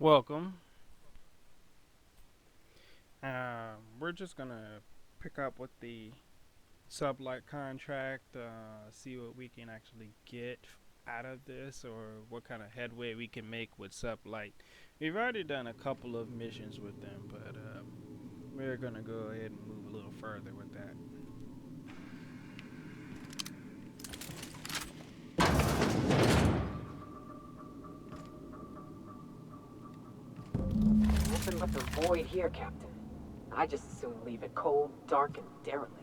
Welcome. We're just gonna pick up with the Sublight contract, see what we can actually get out of this, or what kind of headway we can make with Sublight. We've already done a couple of missions with them, but we're gonna go ahead and move a little further with that. Nothing but the void here, Captain. I just as soon leave it cold, dark, and derelict.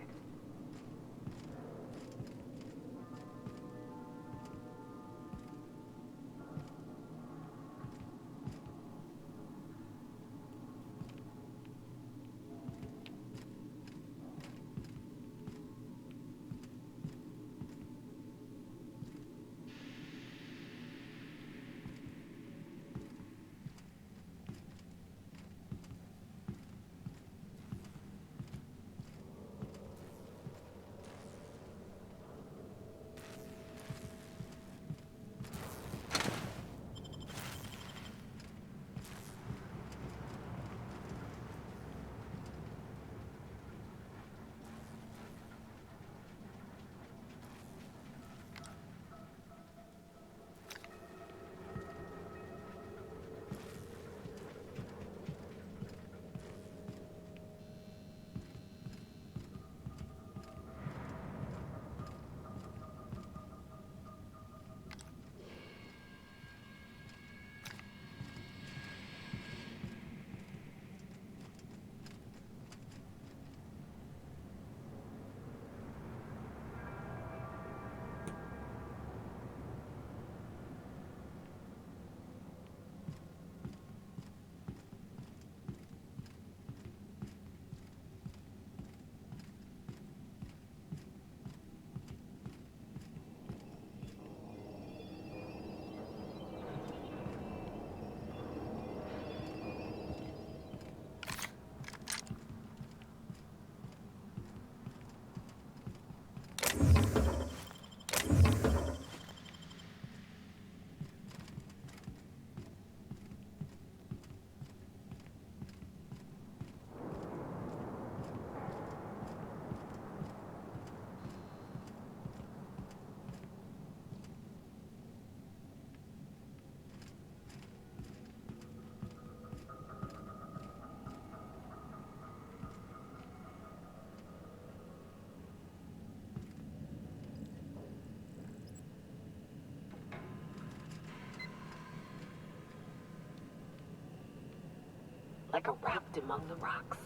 Like a raft among the rocks.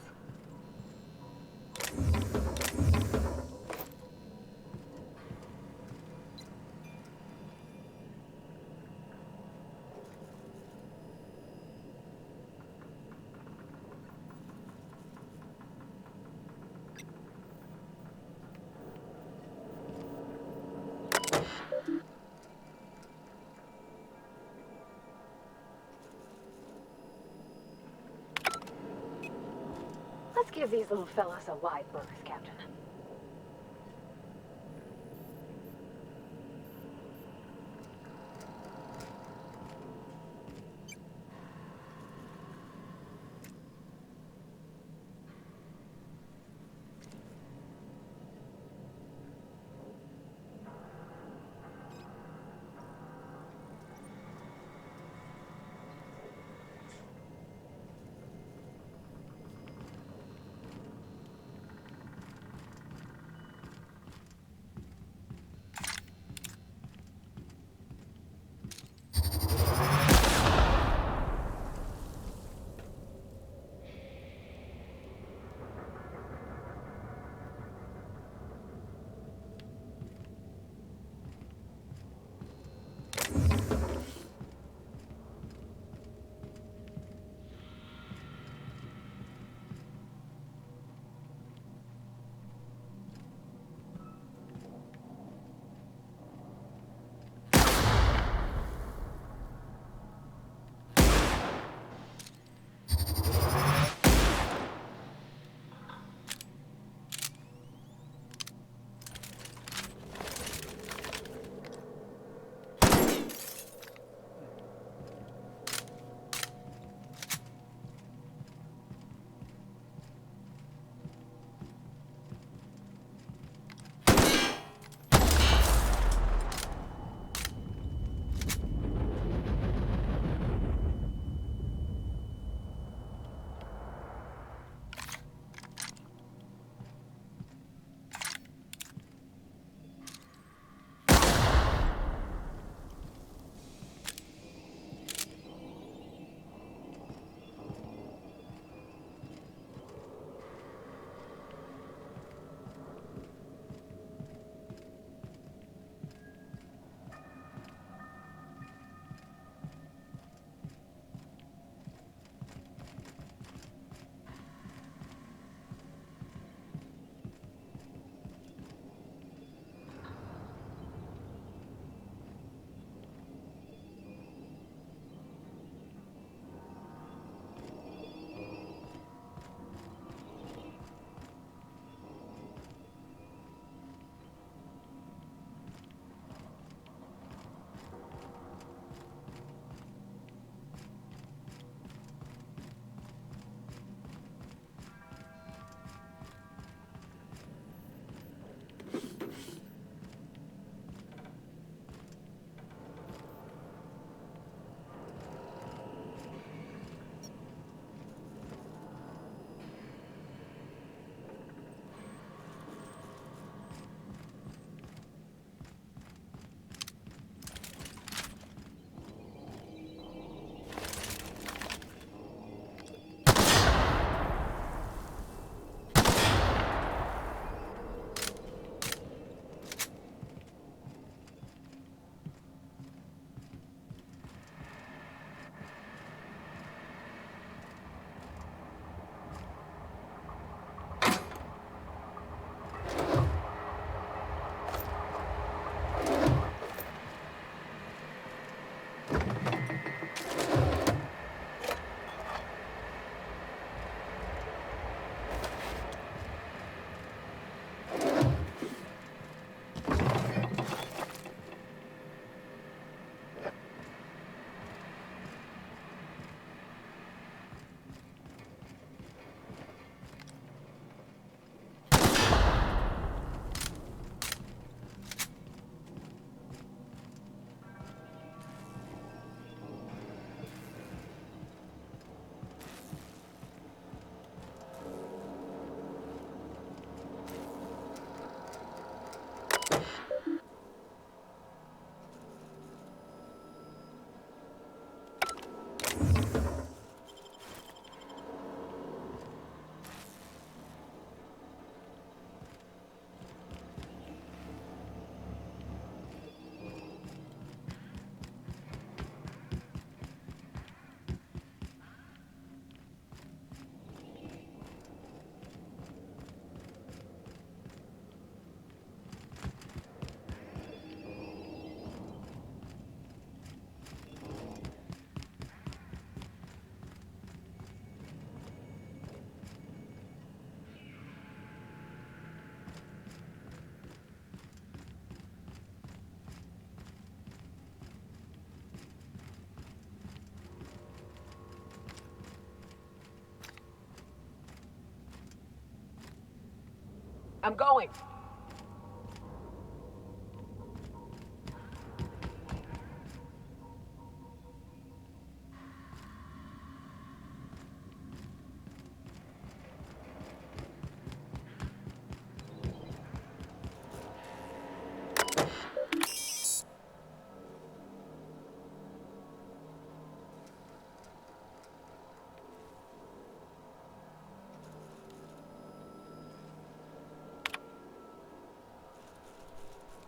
Let's give these little fellas a wide berth, Captain. I'm going.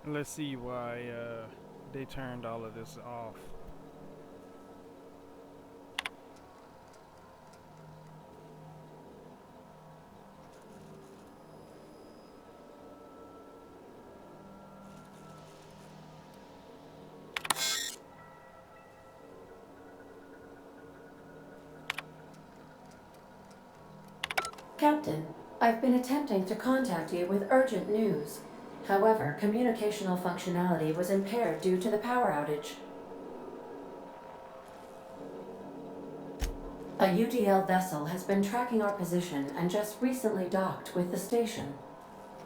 Let's see why they turned all of this off. Captain, I've been attempting to contact you with urgent news. However, communicational functionality was impaired due to the power outage. A UDL vessel has been tracking our position and just recently docked with the station.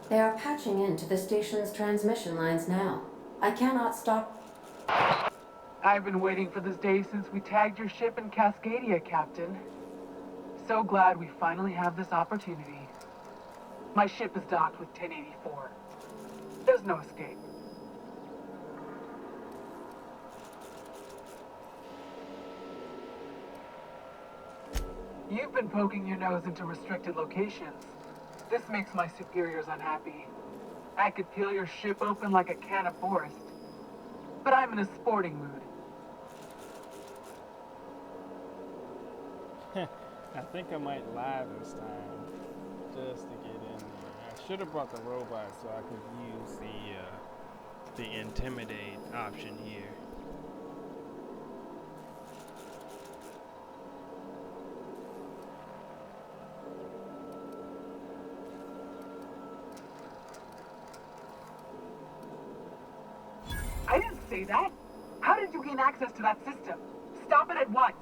They are patching into the station's transmission lines now. I cannot stop. I've been waiting for this day since we tagged your ship in Cascadia, Captain. So glad we finally have this opportunity. My ship is docked with 1084. There's no escape. You've been poking your nose into restricted locations. This makes my superiors unhappy. I could peel your ship open like a can of forest. But I'm in a sporting mood. I think I might lie this time, just to get in there. I should have brought the robot so I could use the intimidate option here. I didn't say that. How did you gain access to that system? Stop it at once.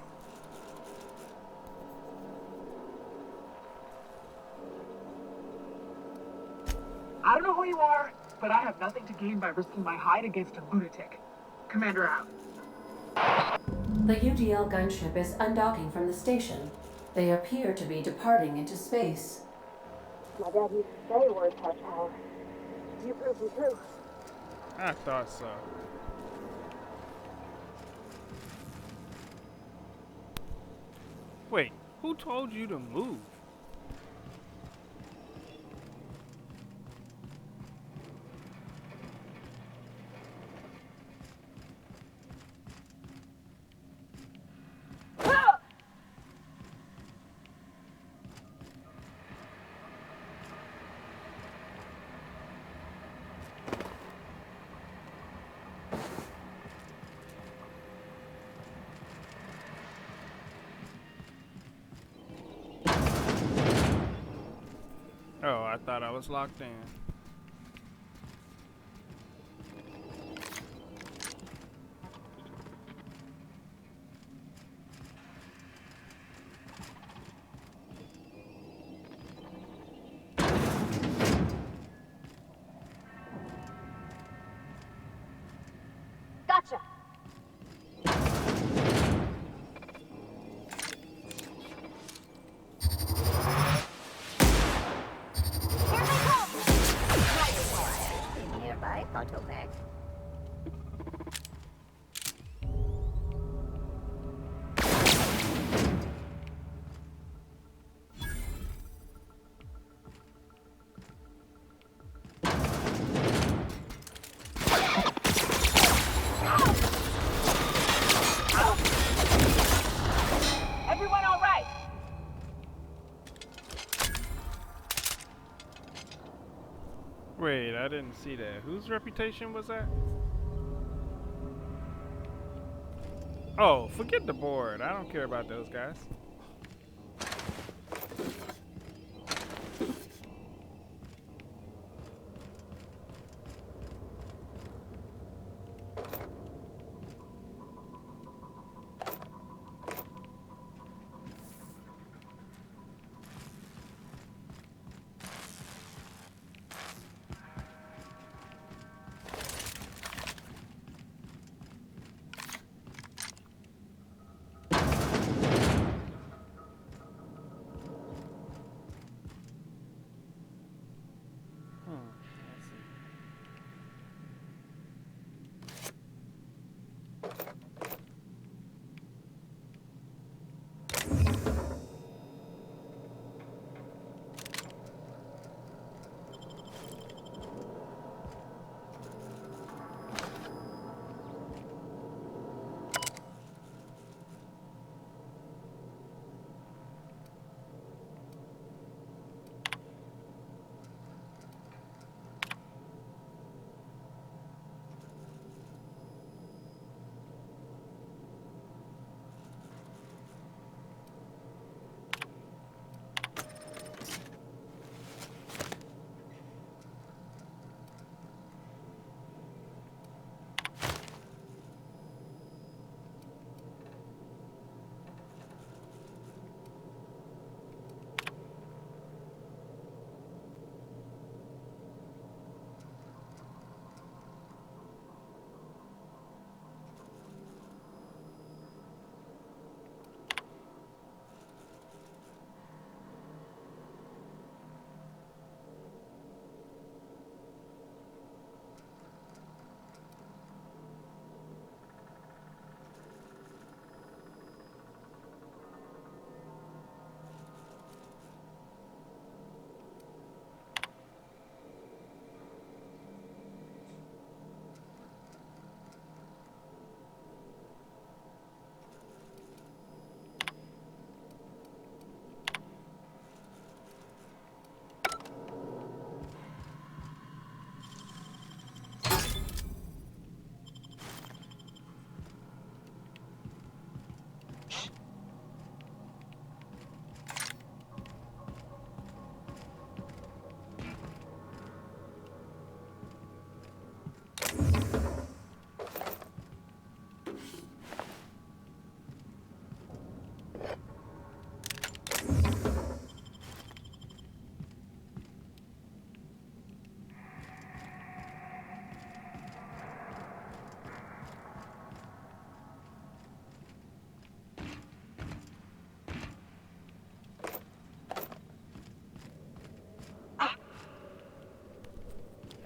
I don't know who you are, but I have nothing to gain by risking my hide against a lunatic. Commander out. The UDL gunship is undocking from the station. They appear to be departing into space. My dad used to say words have power. You prove them true. I thought so. Wait, who told you to move? Oh, I thought I was locked in. Gotcha. Nearby photo bag. Everyone all right? Wait, I didn't see that. Whose reputation was that? Oh, forget the board. I don't care about those guys.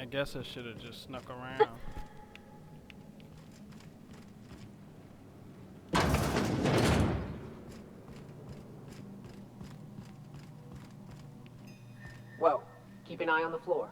guess I should have just snuck around. Whoa. Keep an eye on the floor.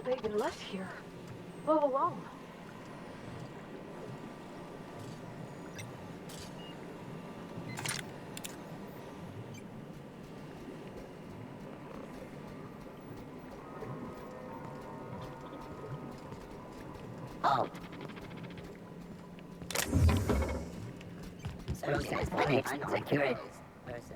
They've been left here, all alone. Services for security persons.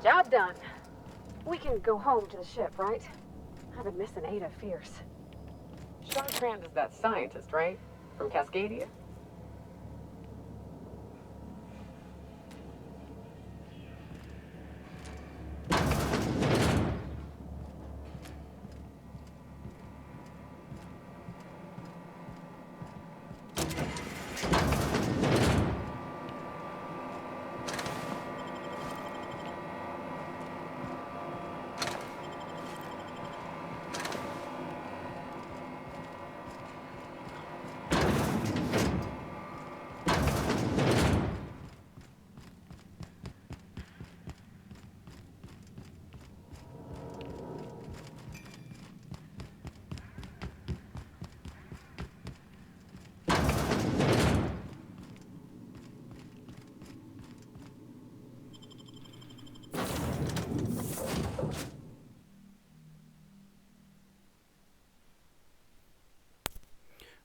Job done. We can go home to the ship, right? I've been missing Ada fierce. Chartrand is that scientist, right? From Cascadia?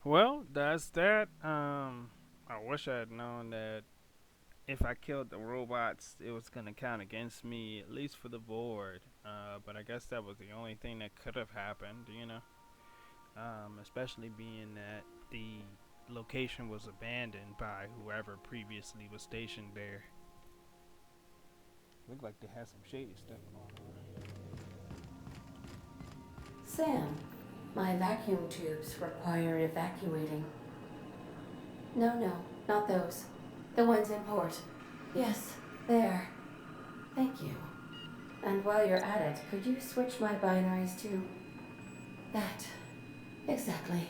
Well, that's that. I wish I had known that if I killed the robots, it was gonna count against me, at least for the board. But I guess that was the only thing that could have happened, you know. Especially being that the location was abandoned by whoever previously was stationed there. Looked like they had some shady stuff going on. Sam, my vacuum tubes require evacuating. No, not those. The ones in port. Yes, there. Thank you. And while you're at it, could you switch my binaries to that? Exactly.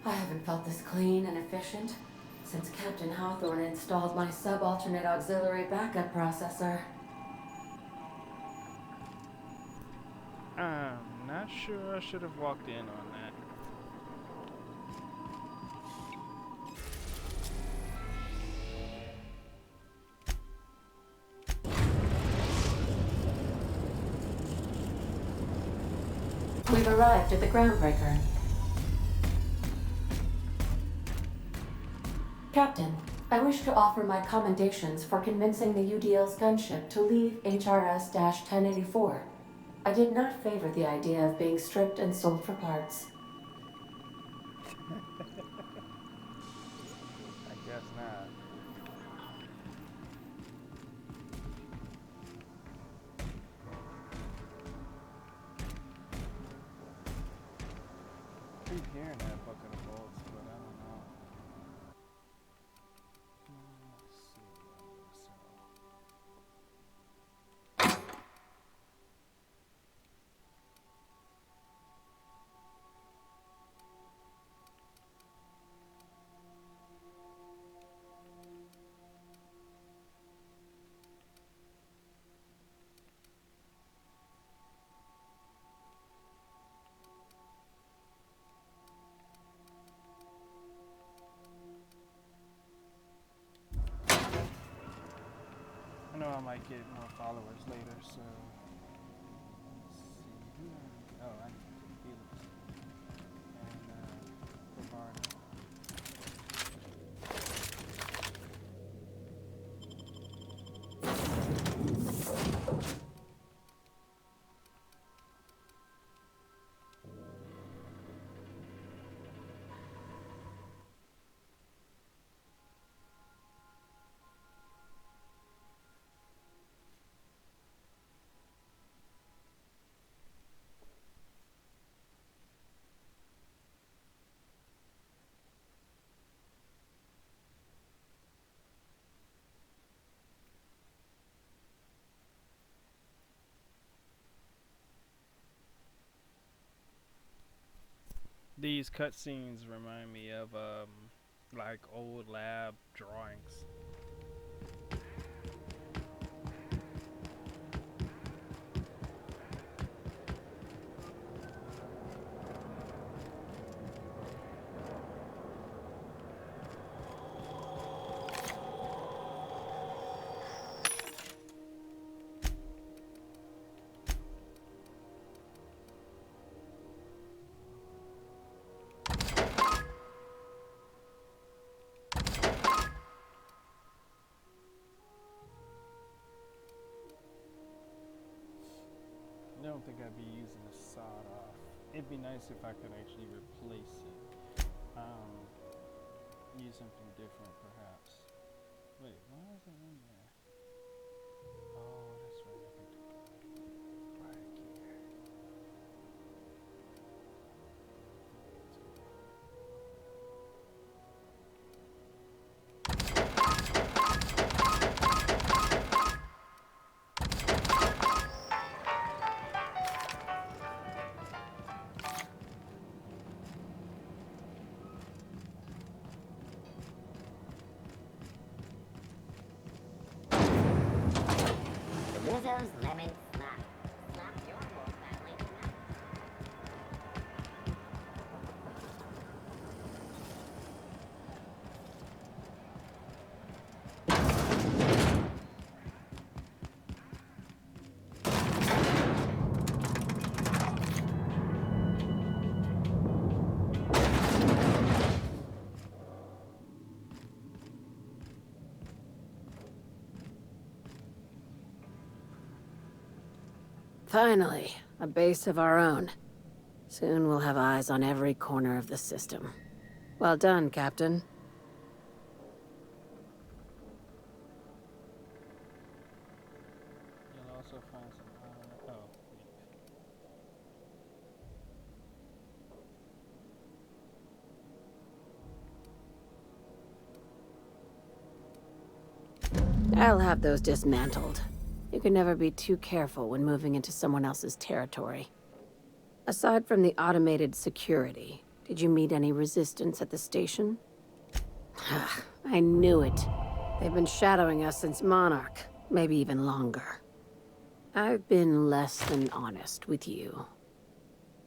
I haven't felt this clean and efficient since Captain Hawthorne installed my subalternate auxiliary backup processor. I'm not sure I should have walked in on that. We've arrived at the Groundbreaker. Captain, I wish to offer my commendations for convincing the UDL's gunship to leave HRS-1084. I did not favor the idea of being stripped and sold for parts. I guess not. I keep hearing that bucket of bolts, but I don't know. Let's see what I know I might get more followers later, so let's see. Oh, I need to take Felix and Bavard. These cutscenes remind me of like old lab drawings. don't think I'd be using a sawed off. It'd be nice if I could actually replace it. Use something different perhaps. Wait, why is it in there? Oh, that's right, I can do that. Right here. Rizzo's Lemon Snap. Snap your whole family tonight. Finally, a base of our own. Soon we'll have eyes on every corner of the system. Well done, Captain. You'll also find some oh, I'll have those dismantled. You can never be too careful when moving into someone else's territory. Aside from the automated security, did you meet any resistance at the station? I knew it. They've been shadowing us since Monarch, maybe even longer. I've been less than honest with you.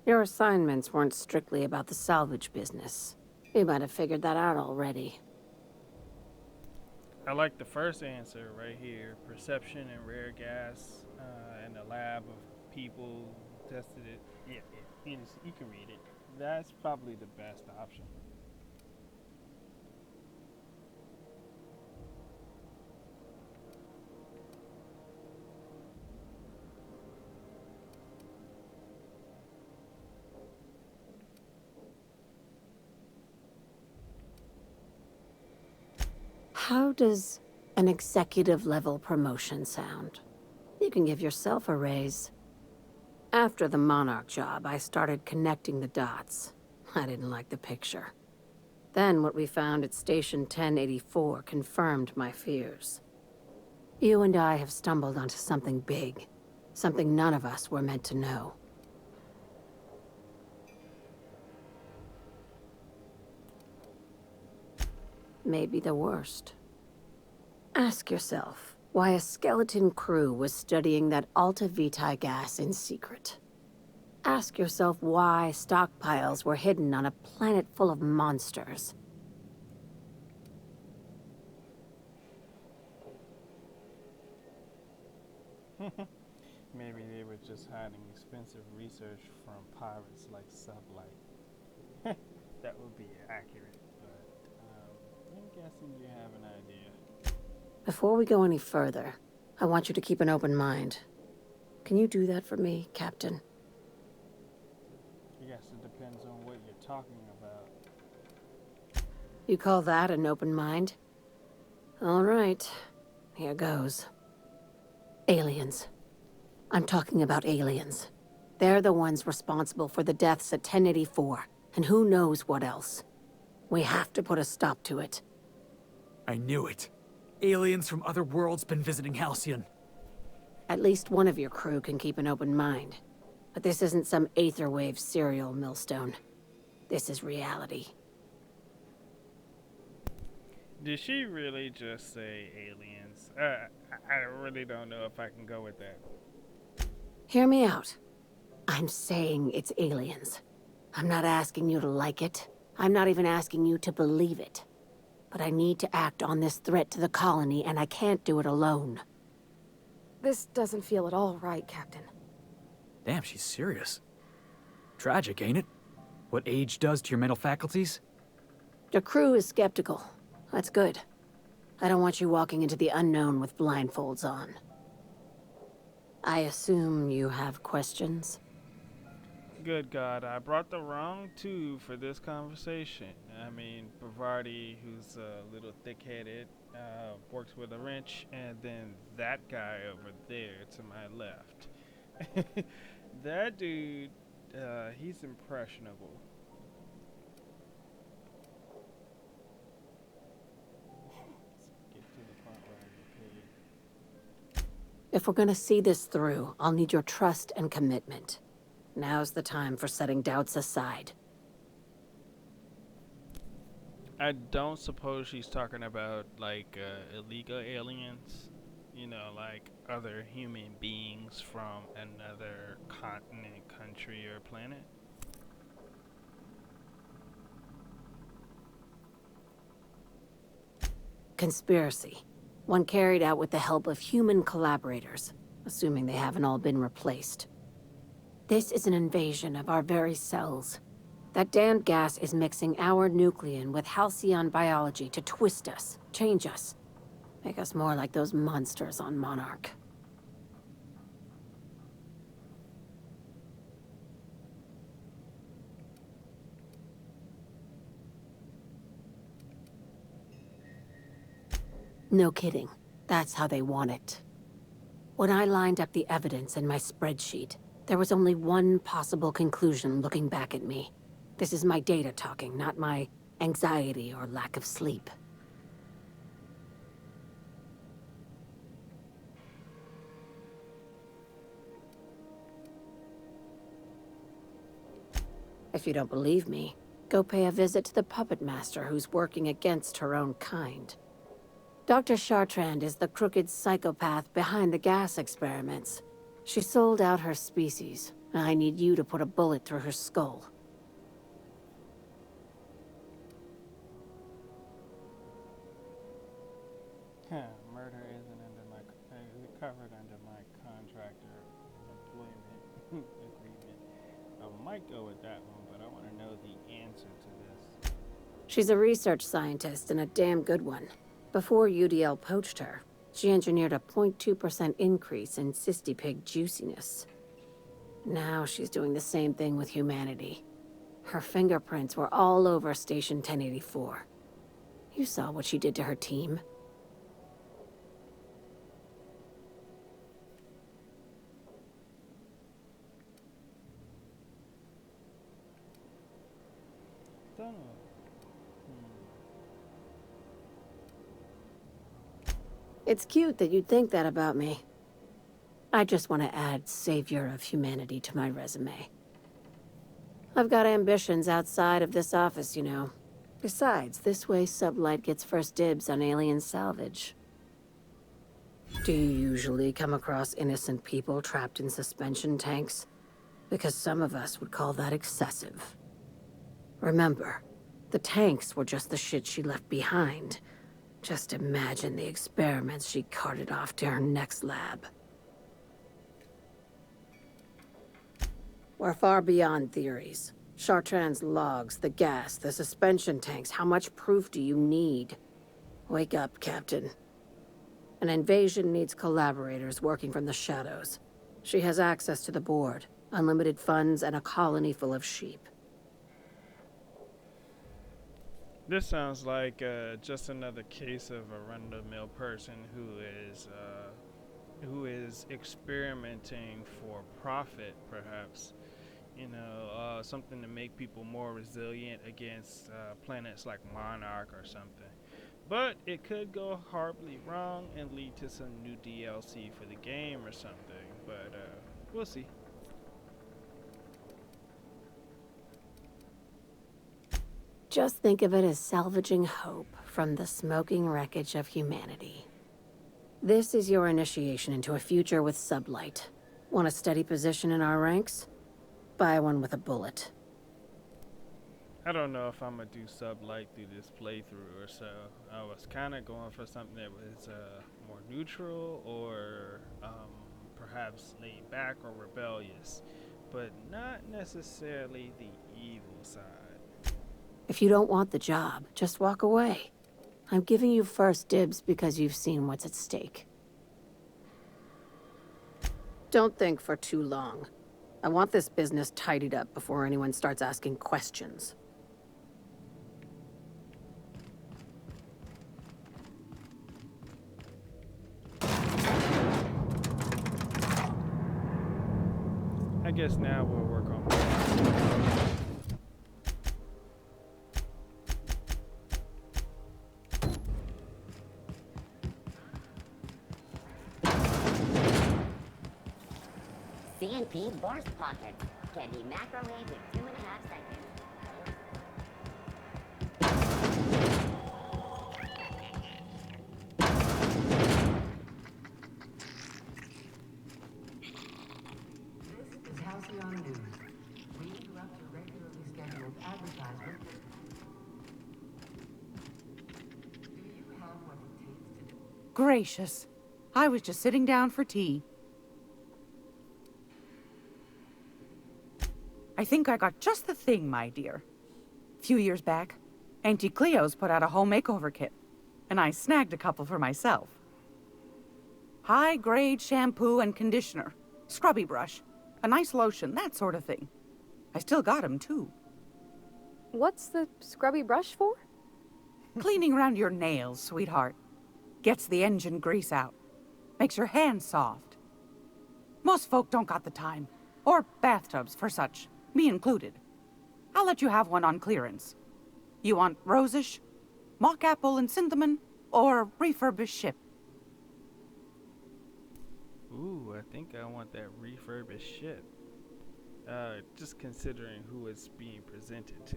Your assignments weren't strictly about the salvage business. You might have figured that out already. I like the first answer right here. Perception and rare gas in the lab of people tested it. Yeah, you can read it. That's probably the best option. How does an executive-level promotion sound? You can give yourself a raise. After the Monarch job, I started connecting the dots. I didn't like the picture. Then what we found at Station 1084 confirmed my fears. You and I have stumbled onto something big. Something none of us were meant to know. Maybe the worst. Ask yourself why a skeleton crew was studying that Alta Vitae gas in secret. Ask yourself why stockpiles were hidden on a planet full of monsters. Maybe they were just hiding expensive research from pirates like Sublight. That would be accurate, but I'm guessing you have an idea. Before we go any further, I want you to keep an open mind. Can you do that for me, Captain? I guess it depends on what you're talking about. You call that an open mind? All right, here goes. Aliens. I'm talking about aliens. They're the ones responsible for the deaths at 1084, and who knows what else. We have to put a stop to it. I knew it. Aliens from other worlds been visiting Halcyon. At least one of your crew can keep an open mind. But this isn't some Aetherwave serial, Millstone. This is reality. Did she really just say aliens? I really don't know if I can go with that. Hear me out. I'm saying it's aliens. I'm not asking you to like it. I'm not even asking you to believe it. But I need to act on this threat to the colony, and I can't do it alone. This doesn't feel at all right, Captain. Damn, she's serious. Tragic, ain't it? What age does to your mental faculties? Your crew is skeptical. That's good. I don't want you walking into the unknown with blindfolds on. I assume you have questions? Good God, I brought the wrong two for this conversation. I mean, Bavardi, who's a little thick-headed, works with a wrench, and then that guy over there to my left. That dude, he's impressionable. Let's get to the part where I get paid. If we're gonna see this through, I'll need your trust and commitment. Now's the time for setting doubts aside. I don't suppose she's talking about, like, illegal aliens? You know, like other human beings from another continent, country, or planet? Conspiracy. One carried out with the help of human collaborators, assuming they haven't all been replaced. This is an invasion of our very cells. That damned gas is mixing our nucleon with halcyon biology to twist us, change us, make us more like those monsters on Monarch. No kidding. That's how they want it. When I lined up the evidence in my spreadsheet, there was only one possible conclusion looking back at me. This is my data talking, not my anxiety or lack of sleep. If you don't believe me, go pay a visit to the puppet master who's working against her own kind. Dr. Chartrand is the crooked psychopath behind the gas experiments. She sold out her species. I need you to put a bullet through her skull. Murder isn't covered under my contractor employment agreement. I might go with that one, but I want to know the answer to this. She's a research scientist and a damn good one. Before UDL poached her, she engineered a 0.2% increase in cystipig juiciness. Now she's doing the same thing with humanity. Her fingerprints were all over Station 1084. You saw what she did to her team. Don't know. It's cute that you'd think that about me. I just want to add savior of humanity to my resume. I've got ambitions outside of this office, you know. Besides, this way Sublight gets first dibs on alien salvage. Do you usually come across innocent people trapped in suspension tanks? Because some of us would call that excessive. Remember, the tanks were just the shit she left behind. Just imagine the experiments she carted off to her next lab. We're far beyond theories. Chartrand's logs, the gas, the suspension tanks, how much proof do you need? Wake up, Captain. An invasion needs collaborators working from the shadows. She has access to the board, unlimited funds, and a colony full of sheep. This sounds like just another case of a run-of-the-mill person who is experimenting for profit, perhaps. You know, something to make people more resilient against planets like Monarch or something. But it could go horribly wrong and lead to some new DLC for the game or something. But we'll see. Just think of it as salvaging hope from the smoking wreckage of humanity. This is your initiation into a future with Sublight. Want a steady position in our ranks? Buy one with a bullet. I don't know if I'm gonna do Sublight through this playthrough or so. I was kind of going for something that was more neutral or perhaps laid back or rebellious, but not necessarily the evil side. If you don't want the job, just walk away. I'm giving you first dibs because you've seen what's at stake. Don't think for too long. I want this business tidied up before anyone starts asking questions. I guess now we'll work on CNP burst pocket can be microwaved in 2.5 seconds. This is Halcyon News. We interrupt your regularly scheduled advertisement. Do you have what it takes to do? Gracious. I was just sitting down for tea. I think I got just the thing, my dear. A few years back, Auntie Cleo's put out a home makeover kit, and I snagged a couple for myself. High-grade shampoo and conditioner, scrubby brush, a nice lotion, that sort of thing. I still got 'em, too. What's the scrubby brush for? Cleaning around your nails, sweetheart. Gets the engine grease out. Makes your hands soft. Most folk don't got the time, or bathtubs for such, me included. I'll let you have one on clearance. You want rosish, mock apple and cinnamon, or refurbished ship? Ooh, I think I want that refurbished ship. Just considering who it's being presented to.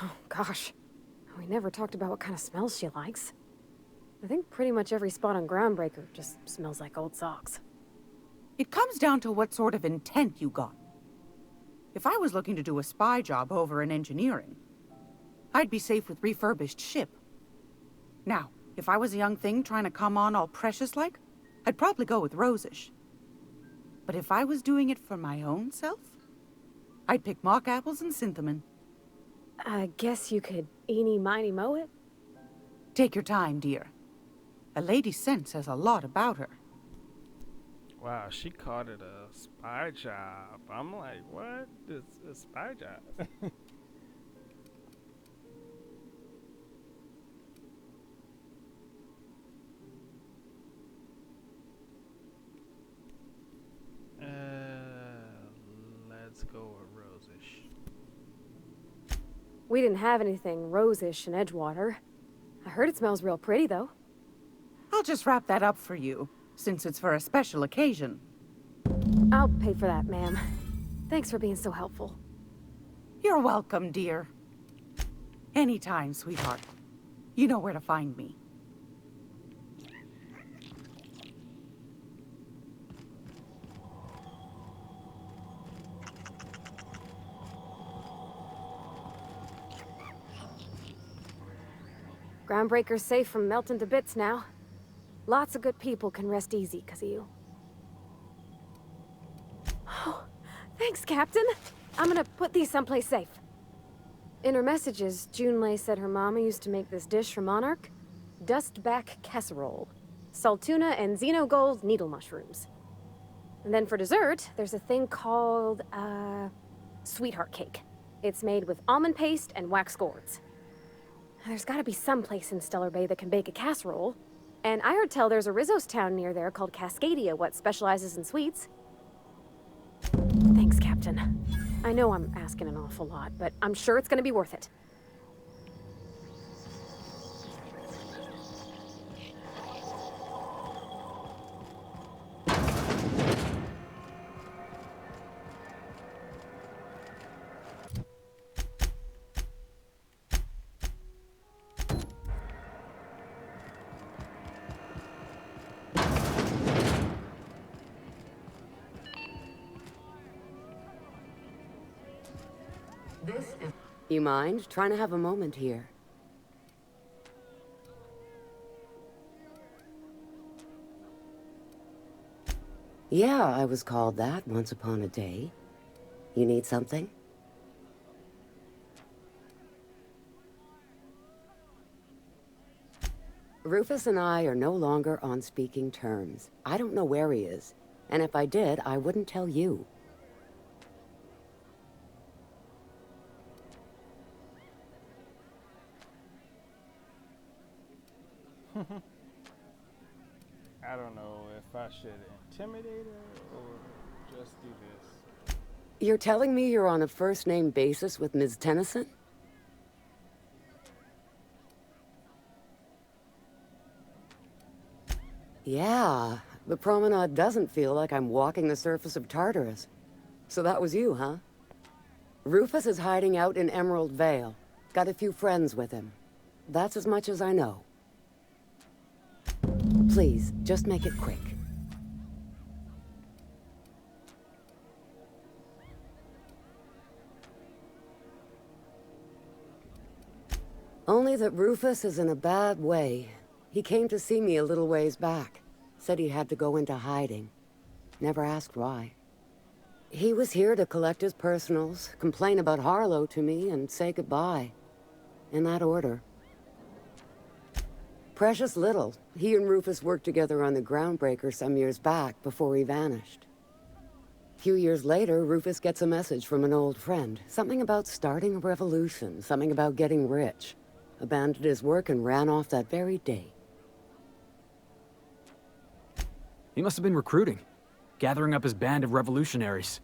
Oh, gosh. We never talked about what kind of smells she likes. I think pretty much every spot on Groundbreaker just smells like old socks. It comes down to what sort of intent you got. If I was looking to do a spy job over in engineering, I'd be safe with refurbished ship. Now, if I was a young thing trying to come on all precious-like, I'd probably go with rosish. But if I was doing it for my own self, I'd pick mock apples and cinnamon. I guess you could eeny miny moe it? Take your time, dear. A lady's scent says a lot about her. Wow, she called it a spy job. I'm like, what? It's a spy job. Let's go with rosish. We didn't have anything rosish in Edgewater. I heard it smells real pretty, though. I'll just wrap that up for you, since it's for a special occasion. I'll pay for that, ma'am. Thanks for being so helpful. You're welcome, dear. Anytime, sweetheart. You know where to find me. Groundbreaker's safe from melting to bits now. Lots of good people can rest easy because of you. Oh, thanks, Captain. I'm gonna put these someplace safe. In her messages, Junlei said her mama used to make this dish for Monarch. Dustback casserole. Salt tuna and xenogold needle mushrooms. And then for dessert, there's a thing called, sweetheart cake. It's made with almond paste and wax gourds. There's gotta be some place in Stellar Bay that can bake a casserole. And I heard tell there's a Rizzo's town near there called Cascadia, what specializes in sweets. Thanks, Captain. I know I'm asking an awful lot, but I'm sure it's gonna be worth it. This is... You mind trying to have a moment here? Yeah, I was called that once upon a day. You need something? Rufus and I are no longer on speaking terms. I don't know where he is. And if I did, I wouldn't tell you. I don't know if I should intimidate her or just do this. You're telling me you're on a first-name basis with Ms. Tennyson? Yeah, the promenade doesn't feel like I'm walking the surface of Tartarus. So that was you, huh? Rufus is hiding out in Emerald Vale. Got a few friends with him. That's as much as I know. Please, just make it quick. Only that Rufus is in a bad way. He came to see me a little ways back. Said he had to go into hiding. Never asked why. He was here to collect his personals, complain about Harlow to me, and say goodbye. In that order. Precious little. He and Rufus worked together on the Groundbreaker some years back before he vanished. A few years later, Rufus gets a message from an old friend. Something about starting a revolution, something about getting rich. Abandoned his work and ran off that very day. He must have been recruiting, gathering up his band of revolutionaries.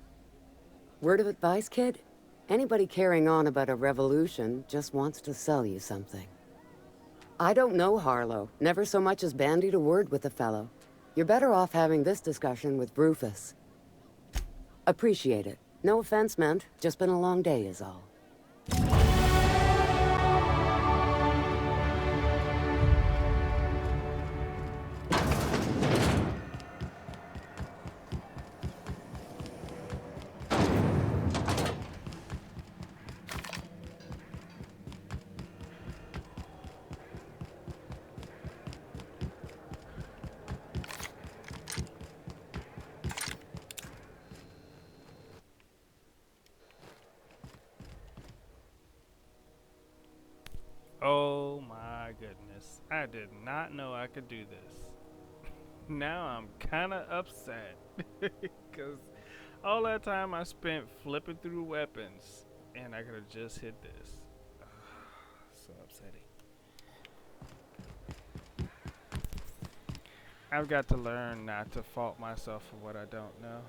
Word of advice, kid? Anybody carrying on about a revolution just wants to sell you something. I don't know Harlow. Never so much as bandied a word with the fellow. You're better off having this discussion with Rufus. Appreciate it. No offense meant. Just been a long day is all. Oh my goodness. I did not know I could do this. Now I'm kinda upset. Because all that time I spent flipping through weapons and I could have just hit this. So upsetting. I've got to learn not to fault myself for what I don't know.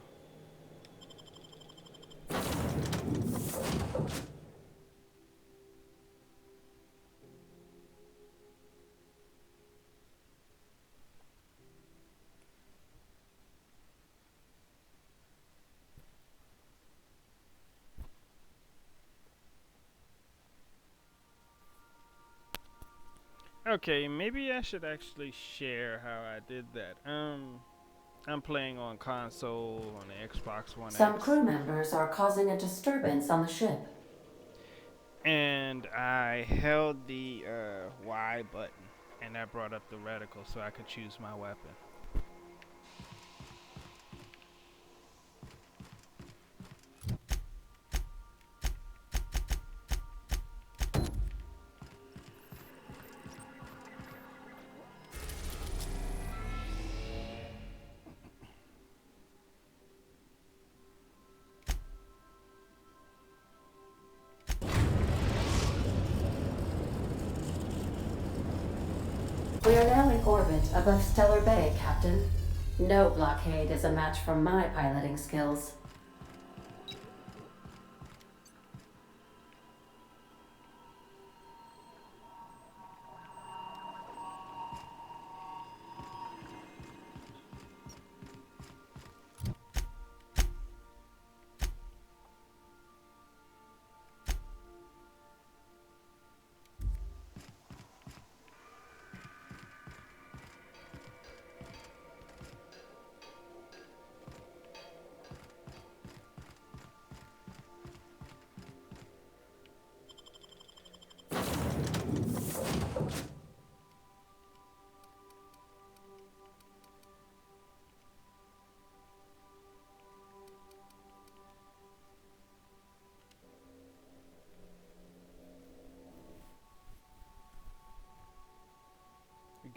Okay, maybe I should actually share how I did that. I'm playing on console on the Xbox One Some X. crew members are causing a disturbance on the ship. And I held the Y button, and that brought up the reticle so I could choose my weapon. We are now in orbit above Stellar Bay, Captain. No blockade is a match for my piloting skills.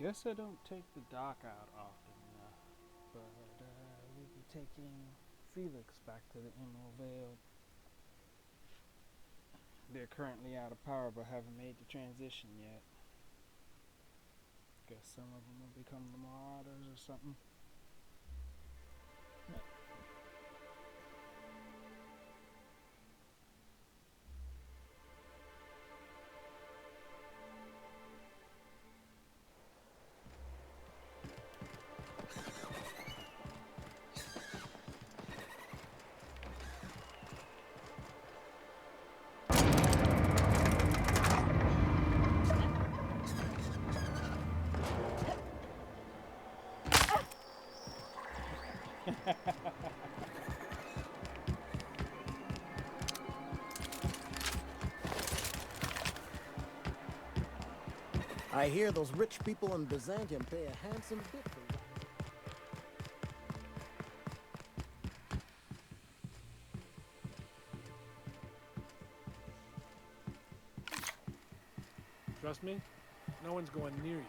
guess I don't take the dock out often enough, but we'll be taking Felix back to the Emerald Vale. They're currently out of power but haven't made the transition yet. Guess some of them will become the Marauders or something. I hear those rich people in Byzantium pay a handsome bit for Trust me, no one's going near you.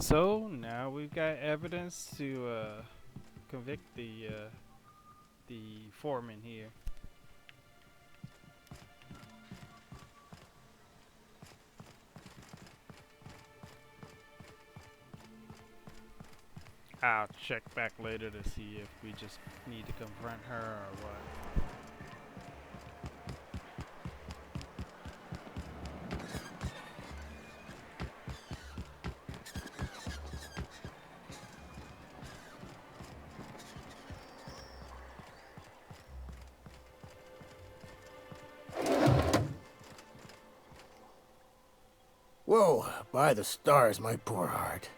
So now we've got evidence to convict the foreman here. I'll check back later to see if we just need to confront her or what. Whoa, by the stars, my poor heart.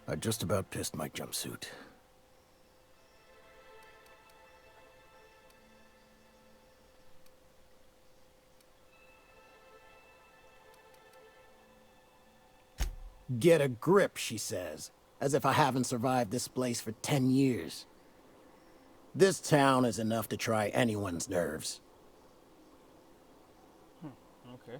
I just about pissed my jumpsuit. Get a grip, she says, as if I haven't survived this place for 10 years. This town is enough to try anyone's nerves. Okay.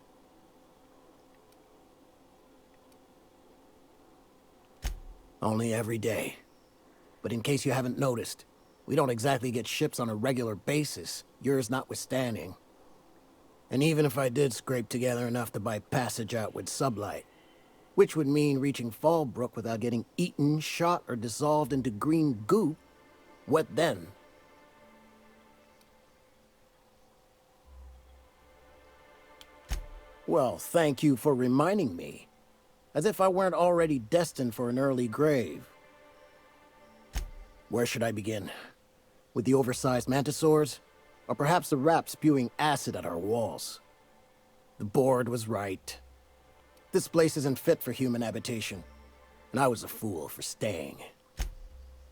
Only every day. But in case you haven't noticed, we don't exactly get ships on a regular basis, yours notwithstanding. And even if I did scrape together enough to buy passage out with Sublight, which would mean reaching Fallbrook without getting eaten, shot, or dissolved into green goop, what then? Well, thank you for reminding me. As if I weren't already destined for an early grave. Where should I begin? With the oversized mantisaurs? Or perhaps the rats spewing acid at our walls? The board was right. This place isn't fit for human habitation, and I was a fool for staying.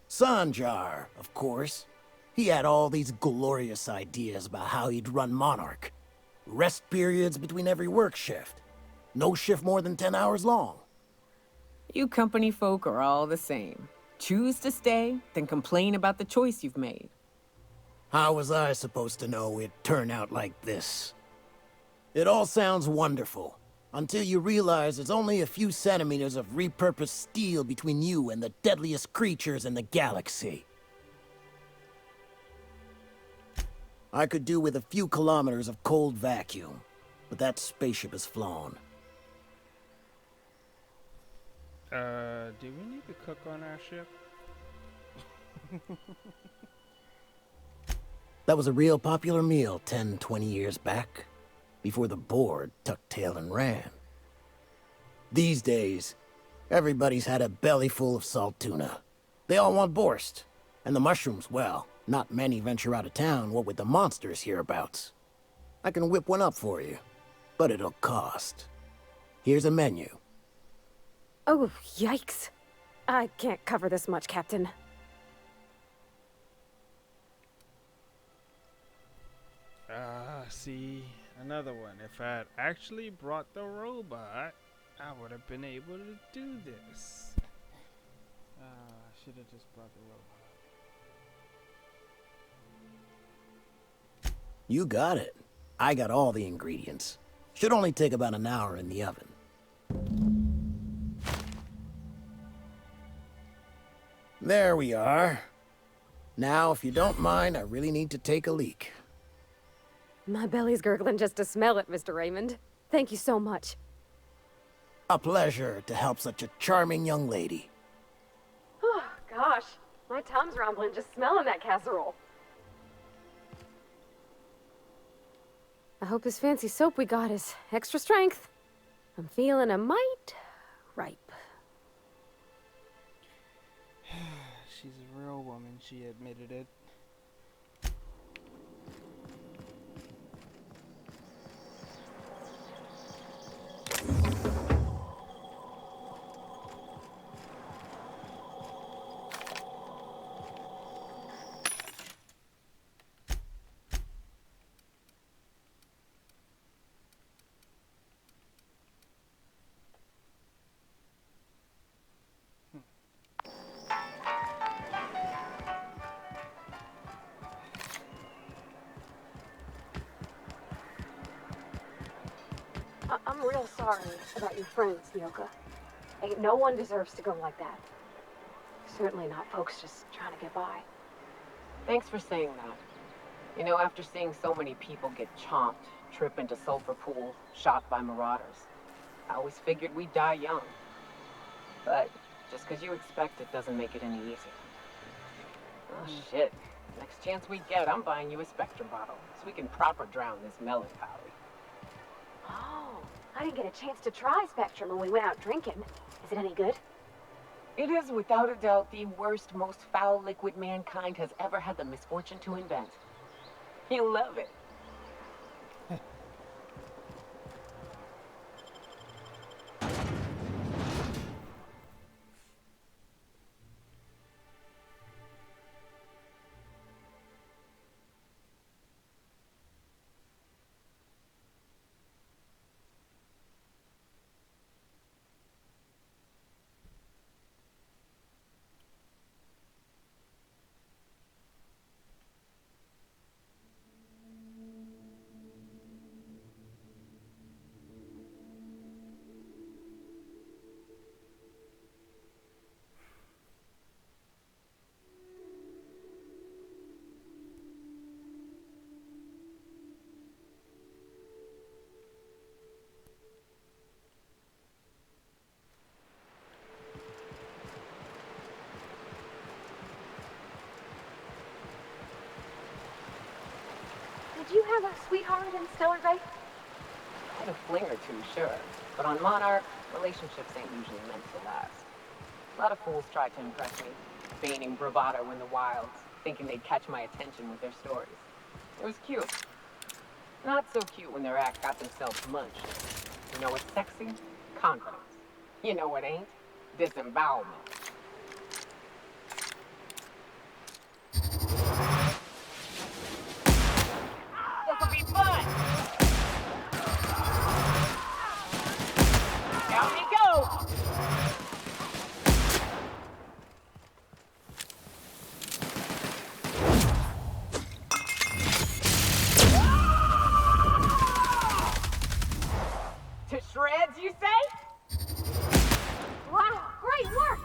Sanjar, of course. He had all these glorious ideas about how he'd run Monarch. Rest periods between every work shift. No shift more than 10 hours long. You company folk are all the same. Choose to stay, then complain about the choice you've made. How was I supposed to know it'd turn out like this? It all sounds wonderful, until you realize there's only a few centimeters of repurposed steel between you and the deadliest creatures in the galaxy. I could do with a few kilometers of cold vacuum, but that spaceship is flown. Do we need to cook on our ship? That was a real popular meal 10, 20 years back, before the board tucked tail and ran. These days, everybody's had a belly full of salt tuna. They all want borscht. And the mushrooms, well, not many venture out of town, what with the monsters hereabouts. I can whip one up for you, but it'll cost. Here's a menu. Oh, yikes. I can't cover this much, Captain. See, another one. If I had actually brought the robot, I would have been able to do this. I should have just brought the robot. You got it. I got all the ingredients. Should only take about an hour in the oven. There we are. Now, if you don't mind, I really need to take a leak. My belly's gurgling just to smell it, Mr. Raymond. Thank you so much. A pleasure to help such a charming young lady. Oh, gosh. My tongue's rumbling just smelling that casserole. I hope this fancy soap we got is extra strength. I'm feeling a mite ripe. She's a real woman, she admitted it. I'm real sorry about your friends, Yoka. Ain't no one deserves to go like that. Certainly not folks just trying to get by. Thanks for saying that. You know, after seeing so many people get chomped, trip into sulfur pools, shot by marauders, I always figured we'd die young. But just because you expect it doesn't make it any easier. Oh, shit. Next chance we get, I'm buying you a Spectrum bottle so we can proper drown this melancholy. Oh, I didn't get a chance to try Spectrum when we went out drinking. Is it any good? It is without a doubt the worst, most foul liquid mankind has ever had the misfortune to invent. You'll love it. Did you have a sweetheart in Stellar Bay? I had a fling or two, sure. But on Monarch, relationships ain't usually meant to last. A lot of fools tried to impress me, feigning bravado in the wilds, thinking they'd catch my attention with their stories. It was cute. Not so cute when their act got themselves munched. You know what's sexy? Confidence. You know what ain't? Disembowelment. This'll be fun! Down we go! To shreds, you say? Wow, great work!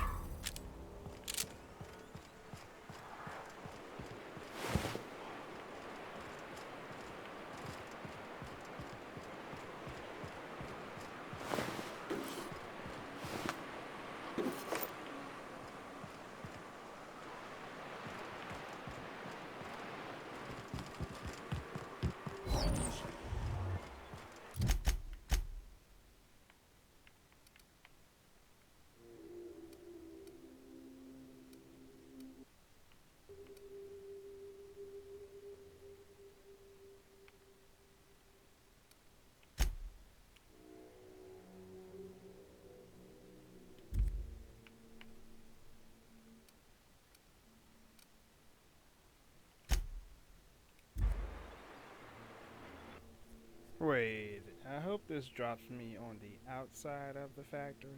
This drops me on the outside of the factory.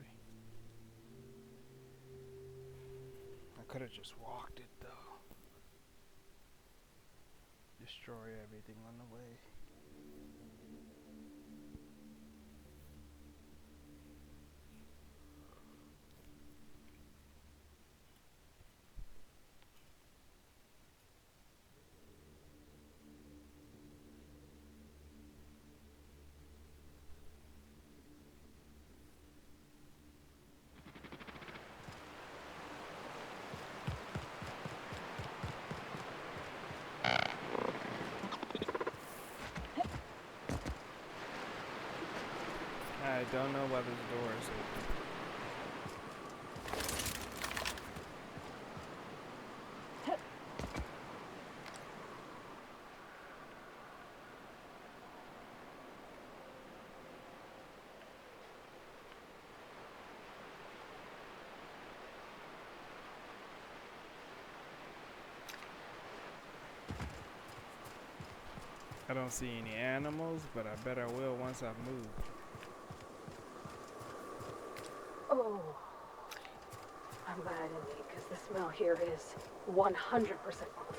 I could have just walked it though. Destroy everything on the way. I don't know whether the door is open. I don't see any animals, but I bet I will once I've moved. Oh, I'm glad I didn't leave because the smell here is 100% wrong.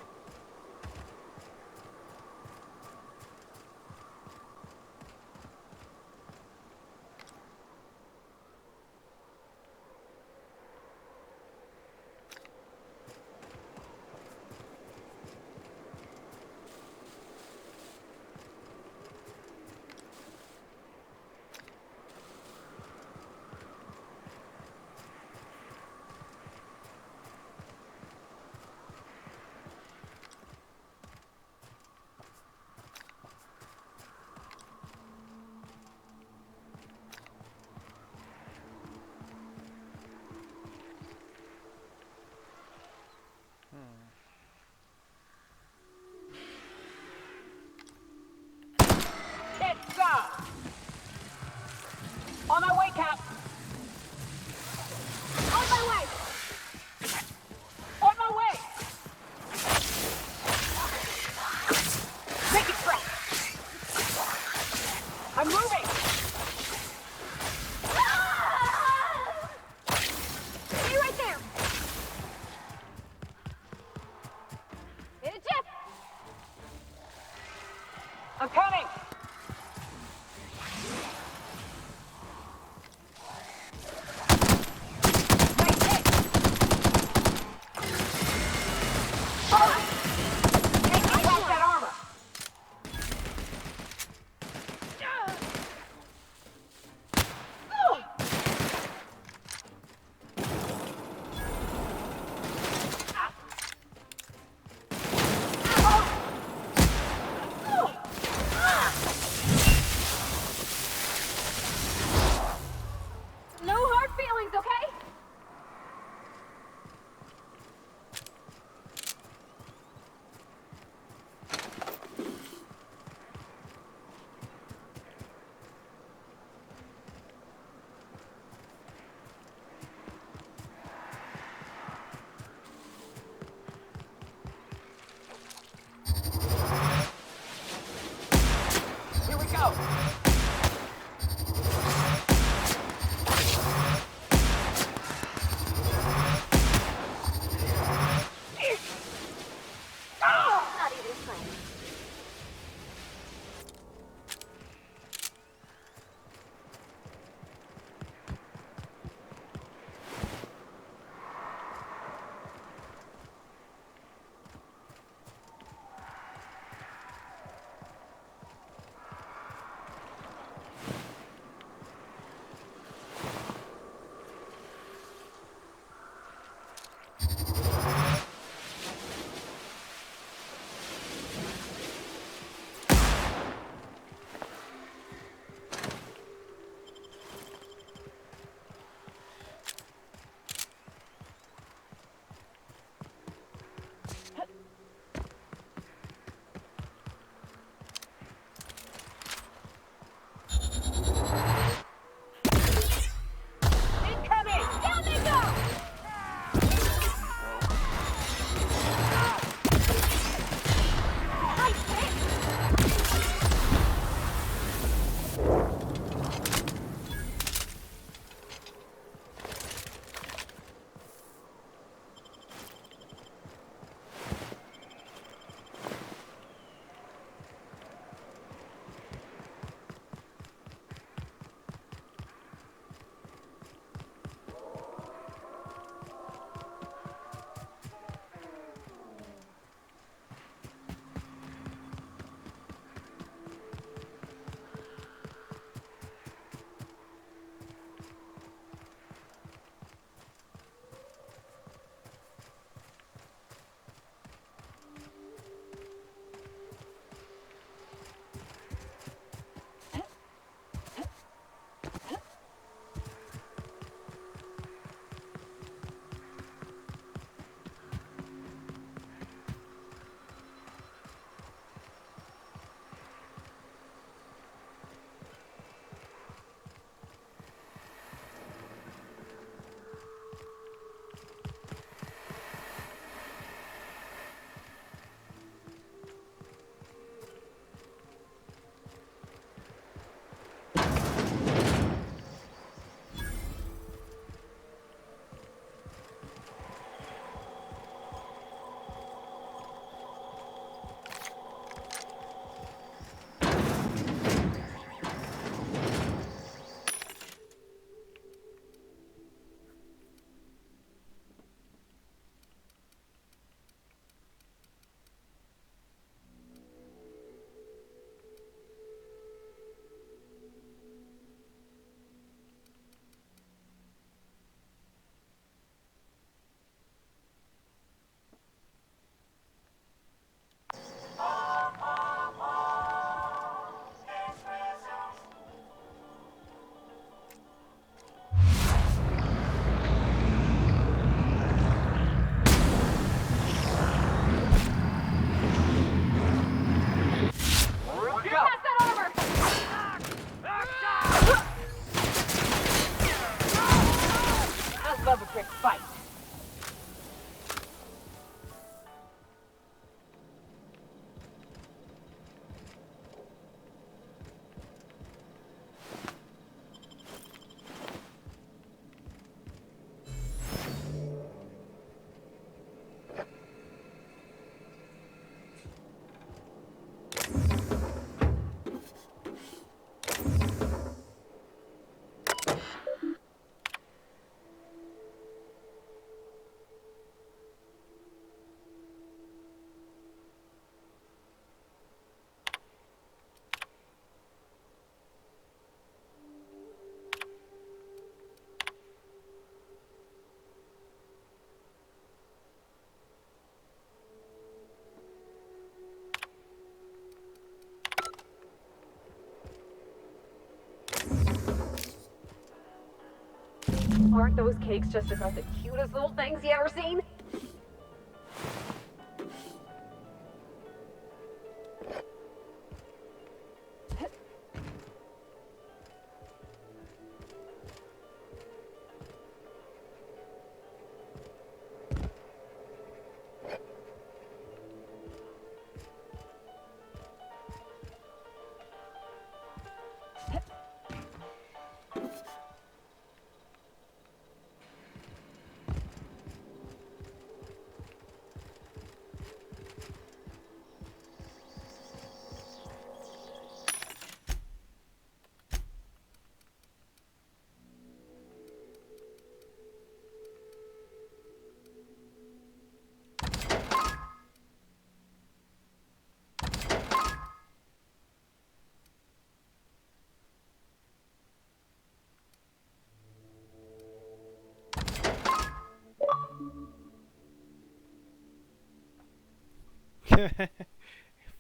Aren't those cakes just about the cutest little things you ever seen?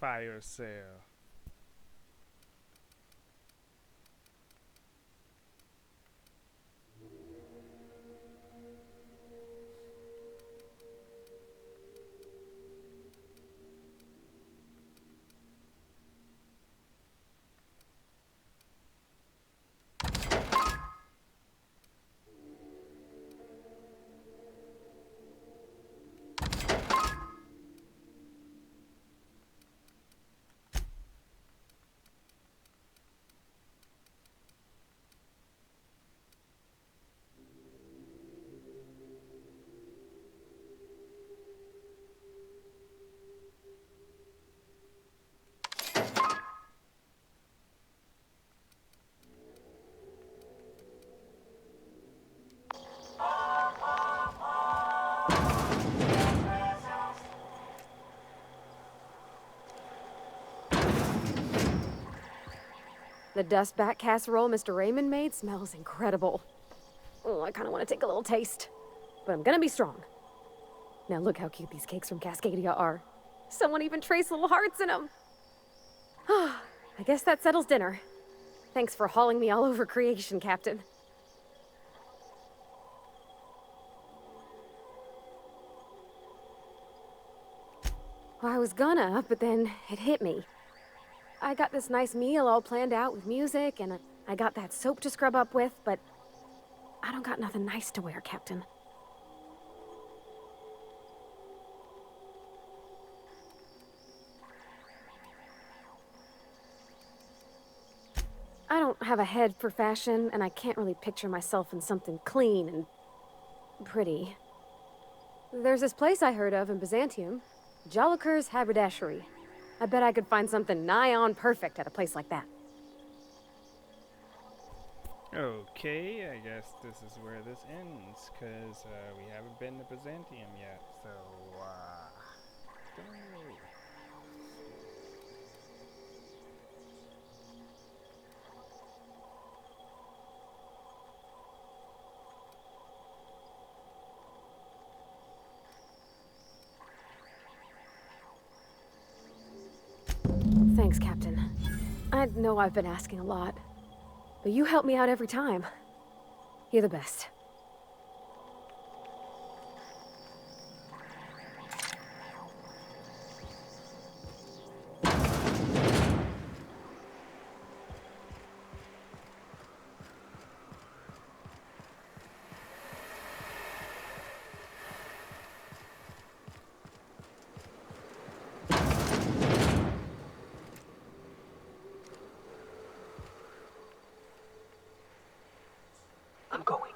Fire sale. The dustback casserole Mr. Raymond made smells incredible. Oh, I kind of want to take a little taste. But I'm gonna be strong. Now look how cute these cakes from Cascadia are. Someone even traced little hearts in them. I guess that settles dinner. Thanks for hauling me all over creation, Captain. Well, I was gonna, but then it hit me. I got this nice meal all planned out with music, and I got that soap to scrub up with, but I don't got nothing nice to wear, Captain. I don't have a head for fashion, and I can't really picture myself in something clean and pretty. There's this place I heard of in Byzantium, Jolicoeur's Haberdashery. I bet I could find something nigh on perfect at a place like that. Okay, I guess this is where this ends, because we haven't been to Byzantium yet, so, don't know. Thanks, Captain. I know I've been asking a lot, but you help me out every time. You're the best. I'm going.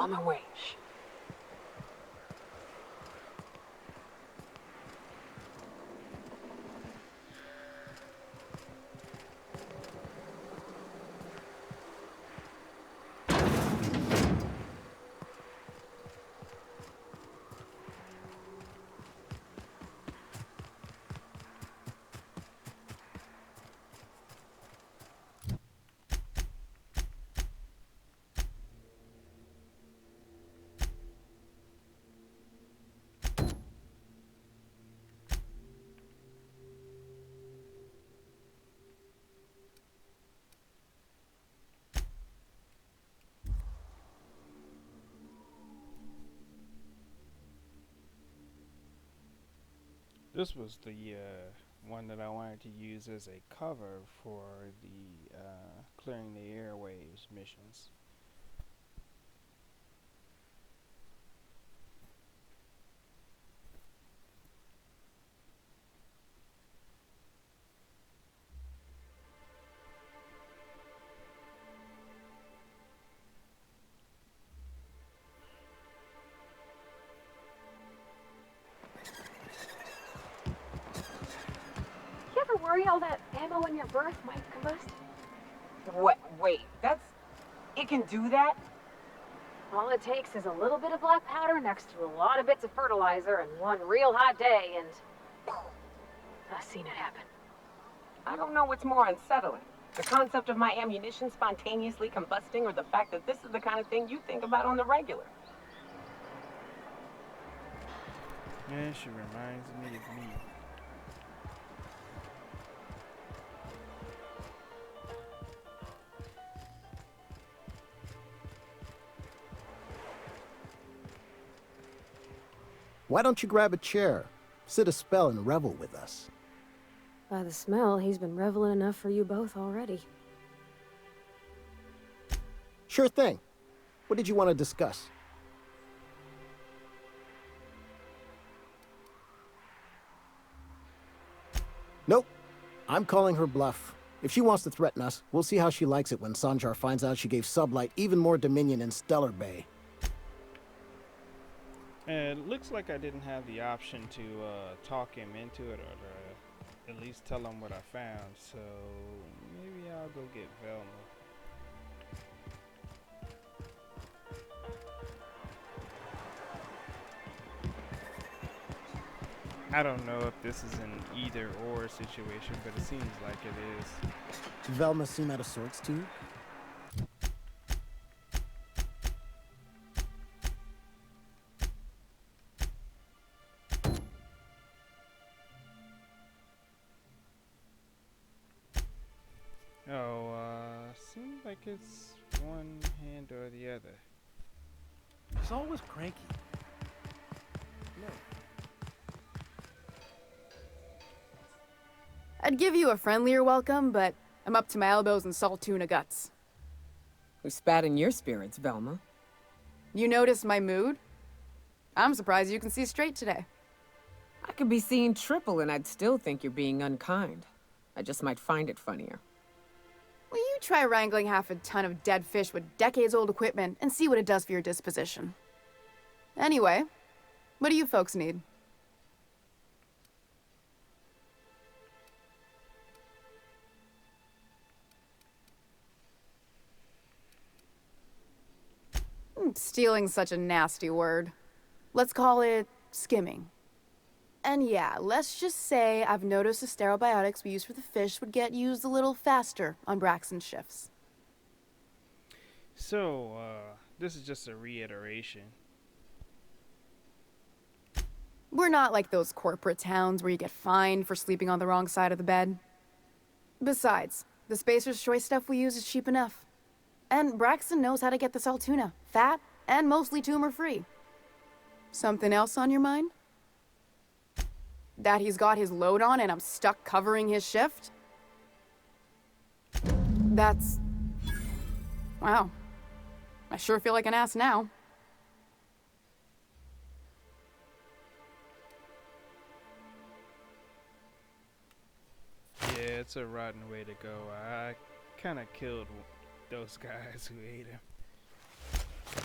on my wage. This was the one that I wanted to use as a cover for the clearing the airwaves missions. You ever worry all that ammo in your berth might combust? What? Wait, it can do that? All it takes is a little bit of black powder next to a lot of bits of fertilizer and one real hot day, and I've seen it happen. I don't know what's more unsettling. The concept of my ammunition spontaneously combusting, or the fact that this is the kind of thing you think about on the regular. Yeah, she reminds me of me. Why don't you grab a chair, sit a spell, and revel with us? By the smell, he's been reveling enough for you both already. Sure thing. What did you want to discuss? Nope. I'm calling her bluff. If she wants to threaten us, we'll see how she likes it when Sanjar finds out she gave Sublight even more dominion in Stellar Bay. And it looks like I didn't have the option to talk him into it, or to at least tell him what I found, so maybe I'll go get Velma. I don't know if this is an either or situation, but it seems like it is. Velma seem out of sorts too? Oh, seems like it's one hand or the other. He's always cranky. No. I'd give you a friendlier welcome, but I'm up to my elbows in salt tuna guts. Who spat in your spirits, Velma? You notice my mood? I'm surprised you can see straight today. I could be seeing triple and I'd still think you're being unkind. I just might find it funnier. Will you try wrangling half a ton of dead fish with decades-old equipment and see what it does for your disposition? Anyway, what do you folks need? Stealing's such a nasty word. Let's call it skimming. And yeah, let's just say I've noticed the sterile biotics we use for the fish would get used a little faster on Braxton's shifts. So, this is just a reiteration. We're not like those corporate towns where you get fined for sleeping on the wrong side of the bed. Besides, the Spacer's Choice stuff we use is cheap enough. And Braxton knows how to get the Saltuna, fat and mostly tumor-free. Something else on your mind? That he's got his load on and I'm stuck covering his shift? That's... wow. I sure feel like an ass now. Yeah, it's a rotten way to go. I kind of killed those guys who ate him.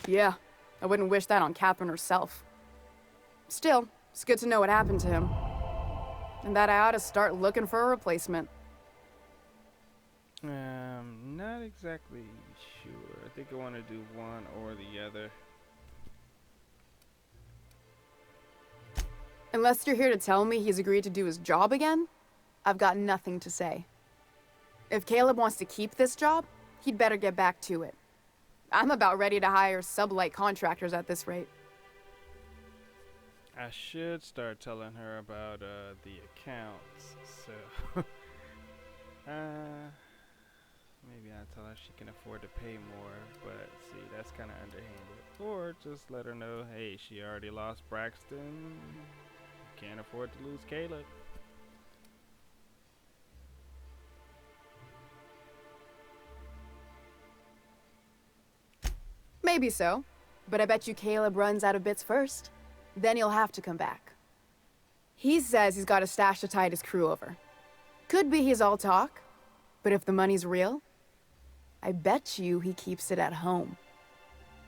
Yeah, I wouldn't wish that on Catherine herself. Still, it's good to know what happened to him. And that I ought to start looking for a replacement. Not exactly sure. I think I want to do one or the other. Unless you're here to tell me he's agreed to do his job again, I've got nothing to say. If Caleb wants to keep this job, he'd better get back to it. I'm about ready to hire Sublight contractors at this rate. I should start telling her about the accounts, so maybe I'll tell her she can afford to pay more, but see, that's kind of underhanded. Or just let her know, hey, she already lost Braxton, can't afford to lose Caleb. Maybe so, but I bet you Caleb runs out of bits first. Then he'll have to come back. He says he's got a stash to tide his crew over. Could be he's all talk, but if the money's real, I bet you he keeps it at home.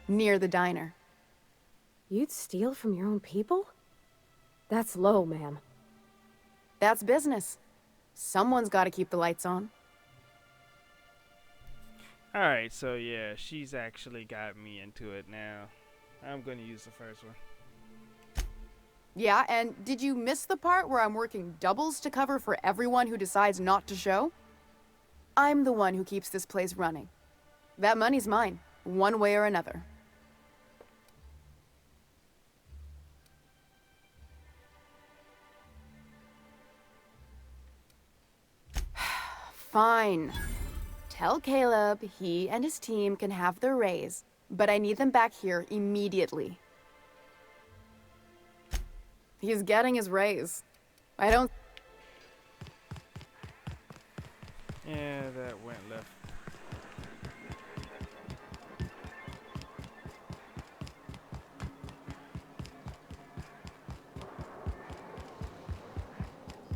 Near the diner. You'd steal from your own people? That's low, ma'am. That's business. Someone's got to keep the lights on. Alright, so yeah, she's actually got me into it now. I'm going to use the first one. Yeah, and did you miss the part where I'm working doubles to cover for everyone who decides not to show? I'm the one who keeps this place running. That money's mine, one way or another. Fine. Tell Caleb he and his team can have their raise, but I need them back here immediately. He's getting his raise. I don't... Yeah, that went left.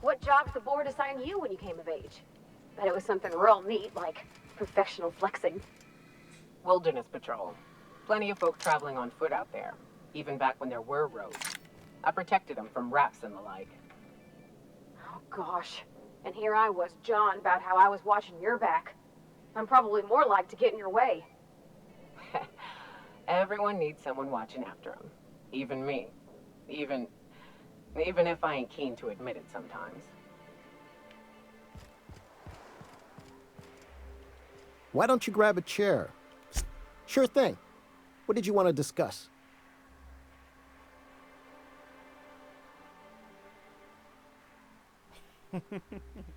What job did the board assign you when you came of age? Bet it was something real neat, like professional flexing. Wilderness patrol. Plenty of folk traveling on foot out there, even back when there were roads. I protected them from rats and the like. Oh, gosh. And here I was jawing about how I was watching your back. I'm probably more like to get in your way. Everyone needs someone watching after them. Even me. Even if I ain't keen to admit it sometimes. Why don't you grab a chair? Sure thing. What did you want to discuss?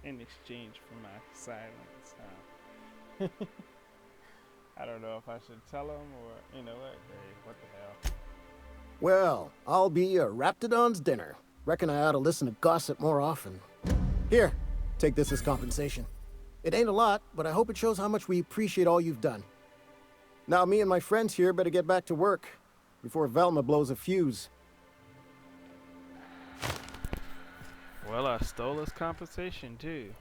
In exchange for my silence. I don't know if I should tell him or, you know what, hey, what the hell. Well, I'll be a Raptidon's dinner. Reckon I ought to listen to gossip more often. Here, take this as compensation. It ain't a lot, but I hope it shows how much we appreciate all you've done. Now me and my friends here better get back to work before Velma blows a fuse. Well, I stole his compensation too.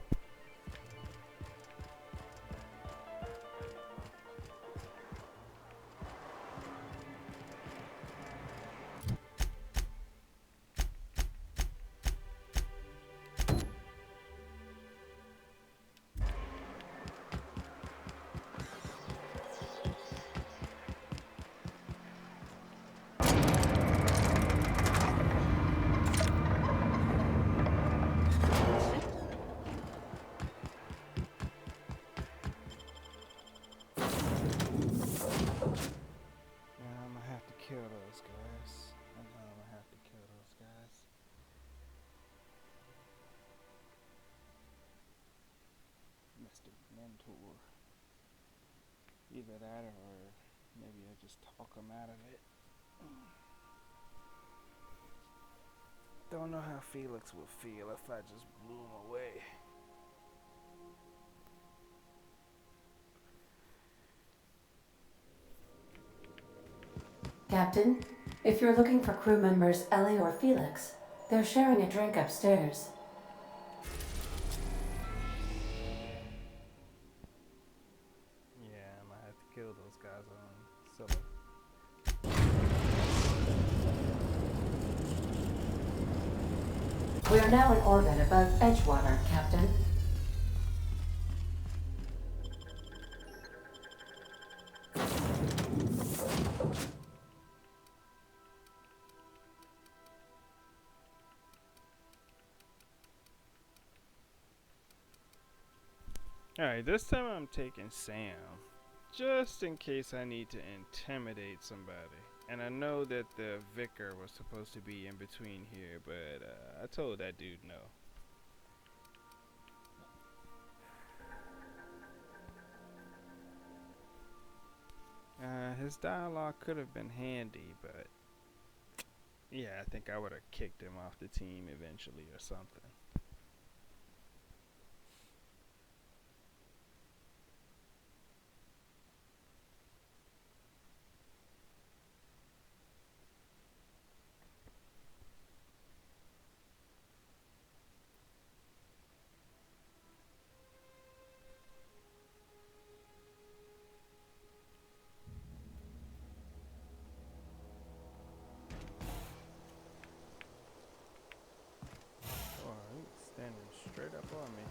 Either that or maybe I just talk him out of it. Don't know how Felix would feel if I just blew him away. Captain, if you're looking for crew members Ellie or Felix, they're sharing a drink upstairs. Yeah, I might have to kill those guys on Sublight. We are now in orbit above Edgewater, Captain. Alright, this time I'm taking Sam. Just in case I need to intimidate somebody. And I know that the vicar was supposed to be in between here, but I told that dude no. His dialogue could have been handy, but yeah, I think I would have kicked him off the team eventually or something. Straight up on me.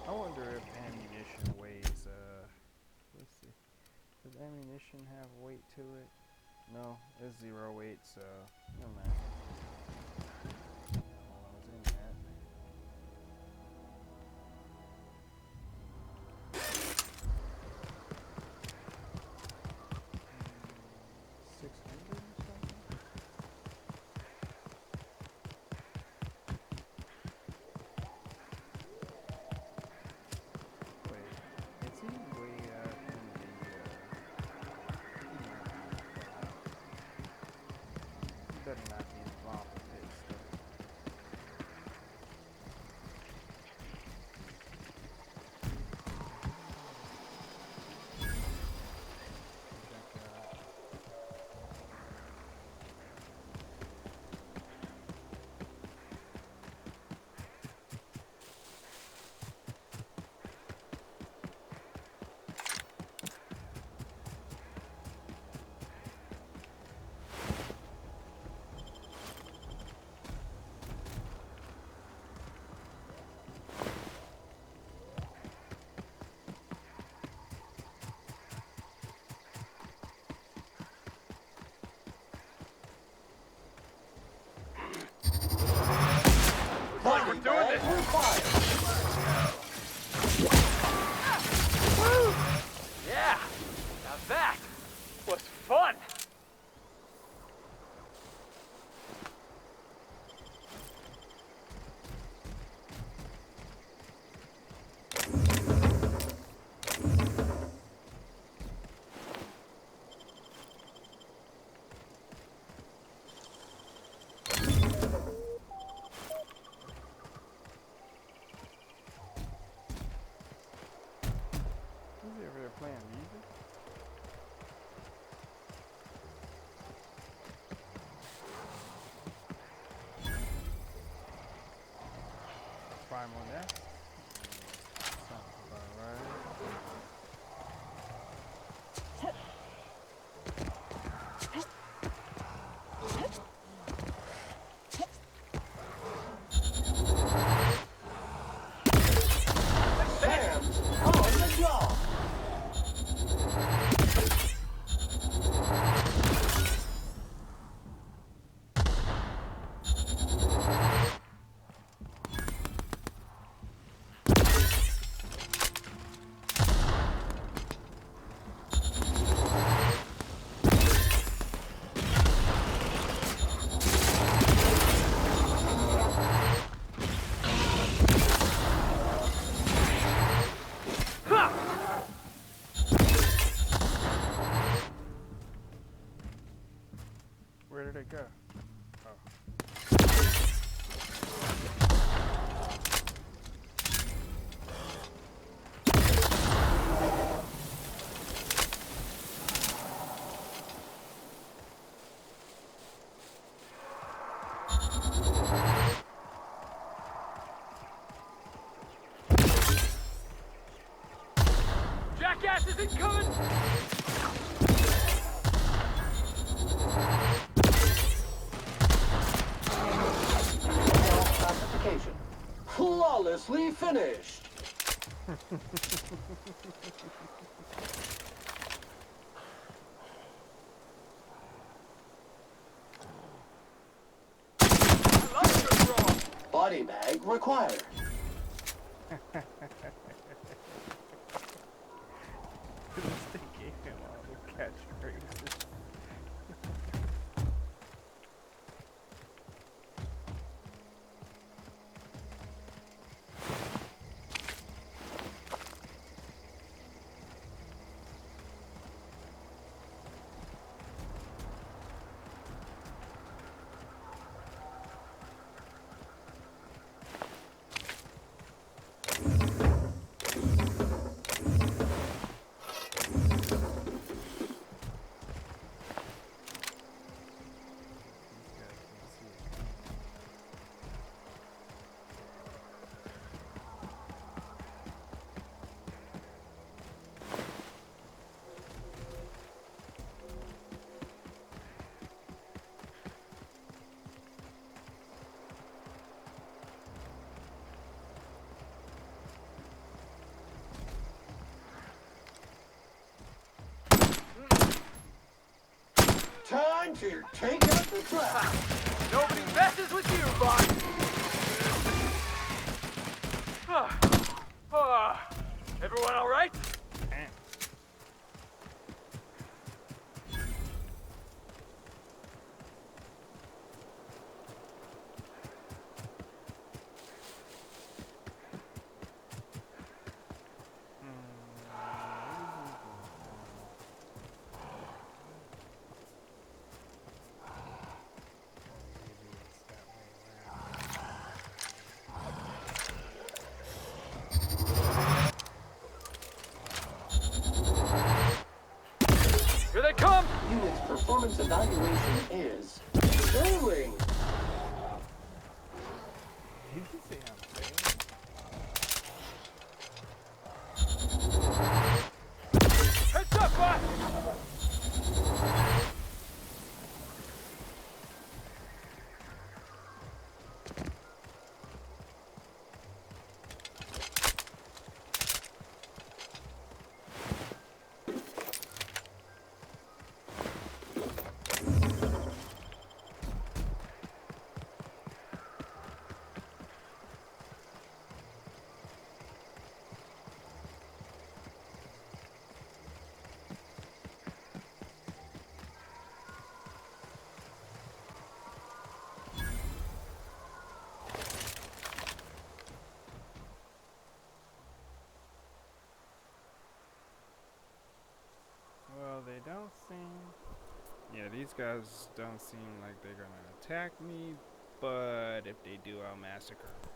I wonder if ammunition weighs, let's see. Does ammunition have weight to it? No, it's 0 weight, so no matter. While I was in that. Better not be involved with this stuff. We're doing this! Yeah! Now that was fun! Playing music? Prime on that. Sounds about right. Sam! Oh, good job! Flawlessly finished. Body bag required. They gave him all the catchphrases. Time to take out the trash. Nobody messes with you, bud. Everyone all right? Here they come! Unit's performance evaluation is failing. Did you say I'm failing? Heads up, bud! Well, they don't seem... Yeah, these guys don't seem like they're gonna attack me, but if they do, I'll massacre them.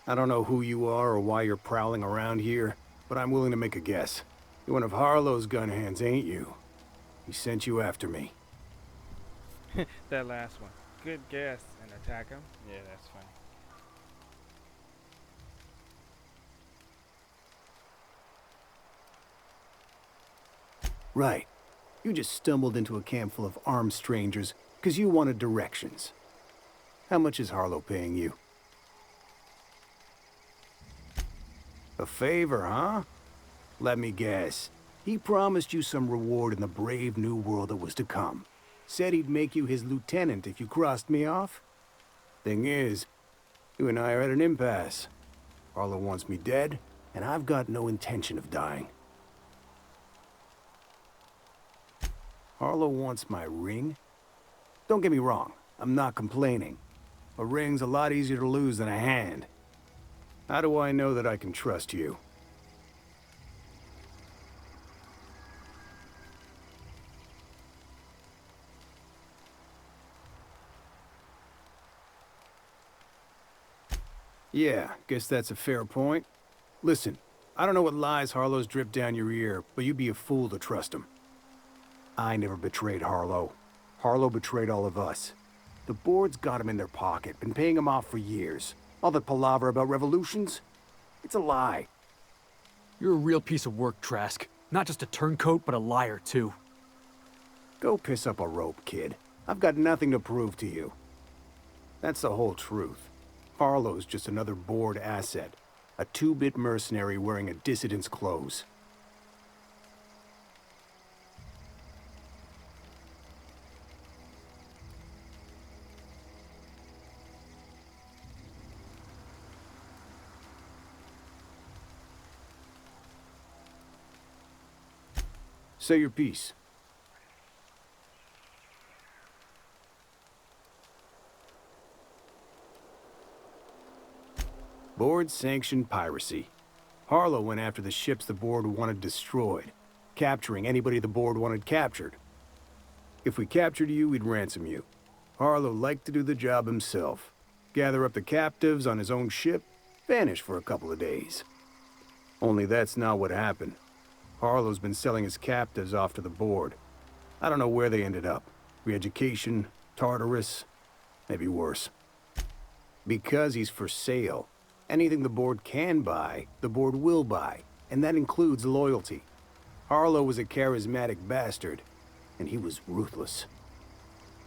I don't know who you are or why you're prowling around here, but I'm willing to make a guess. You're one of Harlow's gun hands, ain't you? He sent you after me. That last one. Good guess. And attack him? Yeah, that's funny. Right. You just stumbled into a camp full of armed strangers because you wanted directions. How much is Harlow paying you? A favor, huh? Let me guess. He promised you some reward in the brave new world that was to come. Said he'd make you his lieutenant if you crossed me off? Thing is, you and I are at an impasse. Harlow wants me dead, and I've got no intention of dying. Harlow wants my ring? Don't get me wrong, I'm not complaining. A ring's a lot easier to lose than a hand. How do I know that I can trust you? Yeah, guess that's a fair point. Listen, I don't know what lies Harlow's dripped down your ear, but you'd be a fool to trust him. I never betrayed Harlow. Harlow betrayed all of us. The board's got him in their pocket, been paying him off for years. All that palaver about revolutions? It's a lie. You're a real piece of work, Trask. Not just a turncoat, but a liar, too. Go piss up a rope, kid. I've got nothing to prove to you. That's the whole truth. Harlow's just another board asset. A two-bit mercenary wearing a dissident's clothes. Say your piece. Board-sanctioned piracy. Harlow went after the ships the board wanted destroyed, capturing anybody the board wanted captured. If we captured you, we'd ransom you. Harlow liked to do the job himself. Gather up the captives on his own ship, vanish for a couple of days. Only that's not what happened. Harlow's been selling his captives off to the board. I don't know where they ended up. Re-education, Tartarus, maybe worse. Because he's for sale. Anything the board can buy, the board will buy, and that includes loyalty. Harlow was a charismatic bastard, and he was ruthless.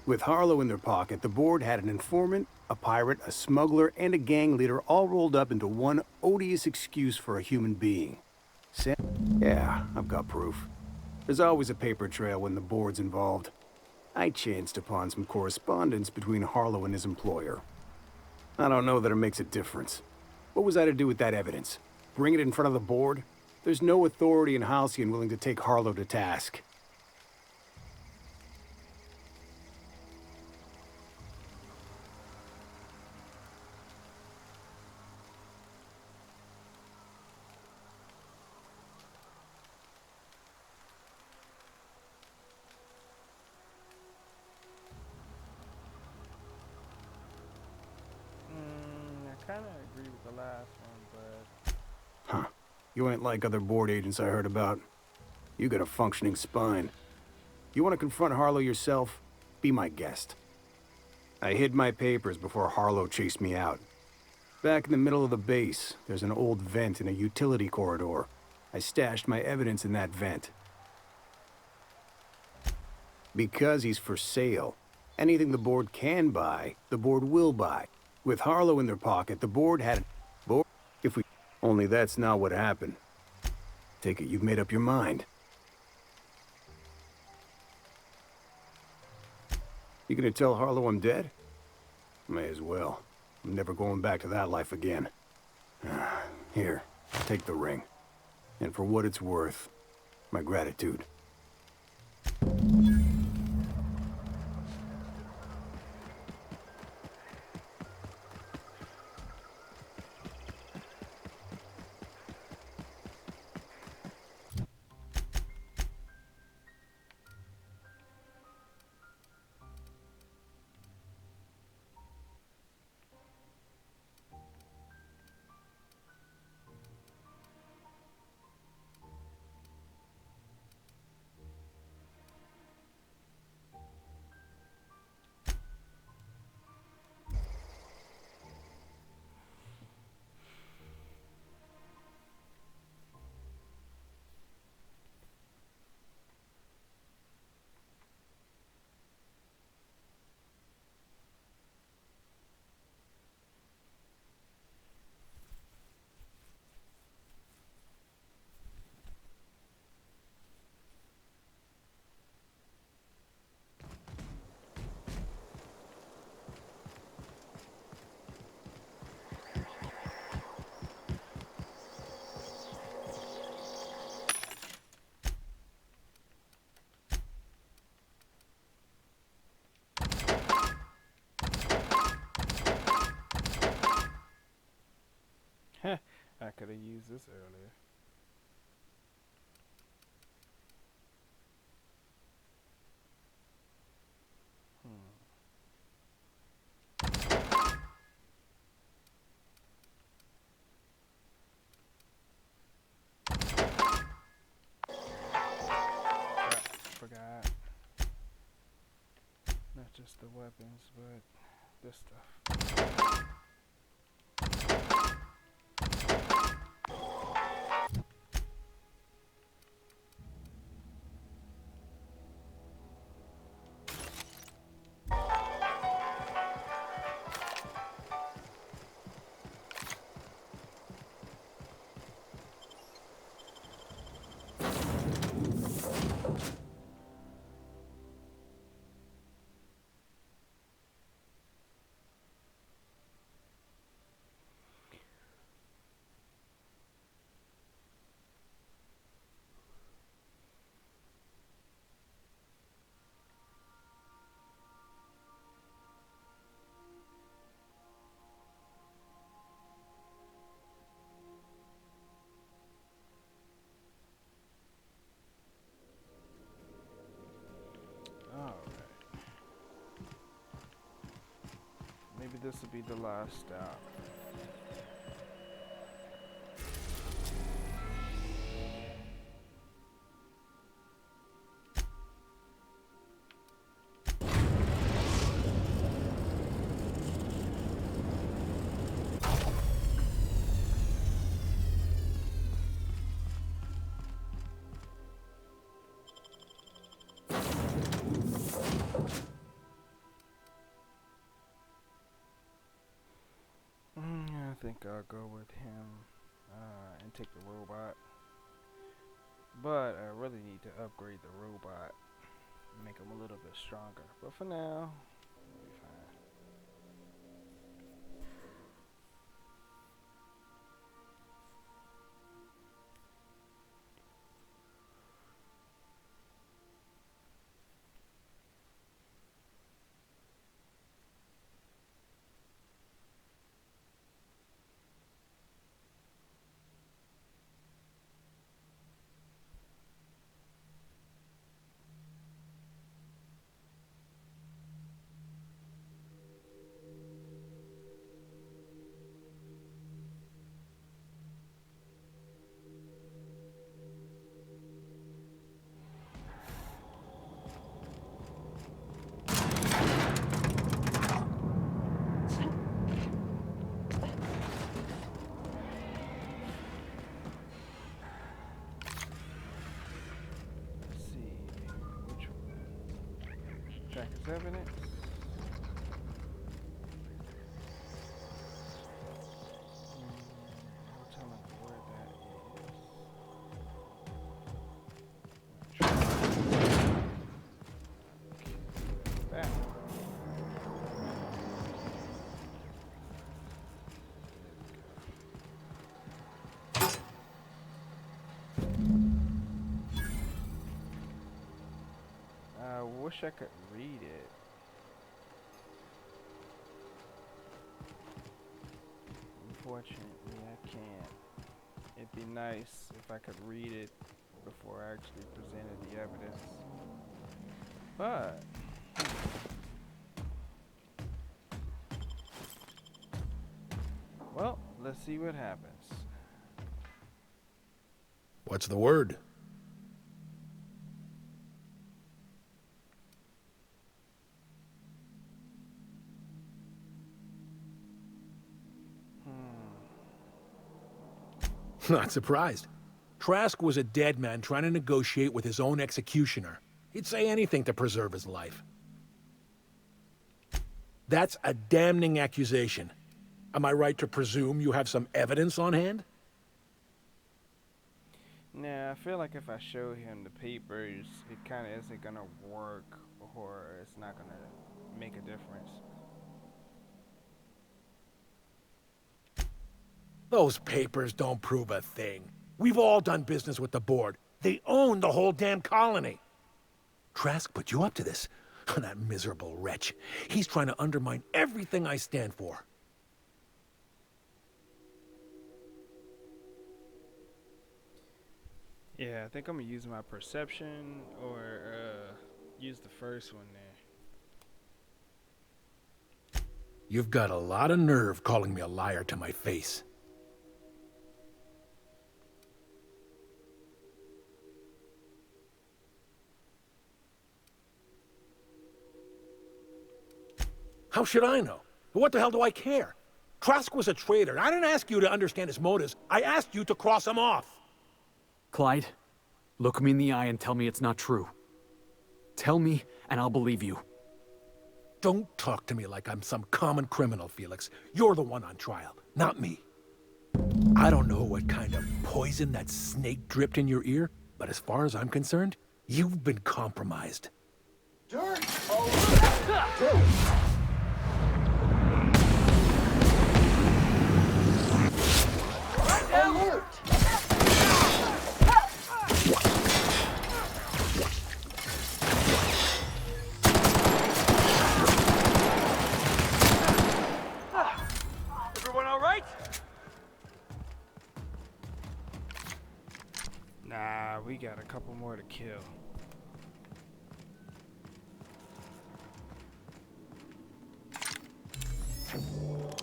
With Harlow in their pocket, the board had an informant, a pirate, a smuggler, and a gang leader all rolled up into one odious excuse for a human being. Yeah, I've got proof. There's always a paper trail when the board's involved. I chanced upon some correspondence between Harlow and his employer. I don't know that it makes a difference. What was I to do with that evidence? Bring it in front of the board? There's no authority in Halcyon willing to take Harlow to task. I kind of agree with the last one, but... Huh. You ain't like other board agents I heard about. You got a functioning spine. You want to confront Harlow yourself? Be my guest. I hid my papers before Harlow chased me out. Back in the middle of the base, there's an old vent in a utility corridor. I stashed my evidence in that vent. Because he's for sale. Anything the board can buy, the board will buy. With Harlow in their pocket, the board had... If we... Only that's not what happened. Take it you've made up your mind. You gonna tell Harlow I'm dead? May as well. I'm never going back to that life again. Here, take the ring. And for what it's worth, my gratitude. I could have used this earlier. just the weapons, but this stuff. Maybe this will be the last stop. I think I'll go with him and take the robot. But I really need to upgrade the robot, make him a little bit stronger. But for now, we'll be fine. Track his evidence. I'll tell him where that is. Back. I wish I could read it. Unfortunately, I can't. It'd be nice if I could read it before I actually presented the evidence. But well, let's see what happens. What's the word? Not surprised. Trask was a dead man trying to negotiate with his own executioner. He'd say anything to preserve his life. That's a damning accusation. Am I right to presume you have some evidence on hand? Nah, I feel like if I show him the papers, it kind of isn't gonna work, or it's not gonna make a difference. Those papers don't prove a thing. We've all done business with the board. They own the whole damn colony. Trask put you up to this. That miserable wretch. He's trying to undermine everything I stand for. Yeah, I think I'm gonna use my perception or use the first one there. You've got a lot of nerve calling me a liar to my face. How should I know? What the hell do I care? Trask was a traitor. I didn't ask you to understand his motives. I asked you to cross him off. Clyde, look me in the eye and tell me it's not true. Tell me, and I'll believe you. Don't talk to me like I'm some common criminal, Felix. You're the one on trial, not me. I don't know what kind of poison that snake dripped in your ear, but as far as I'm concerned, you've been compromised. Dirt! Oh, dirt! Alert! Everyone all right? Nah, we got a couple more to kill.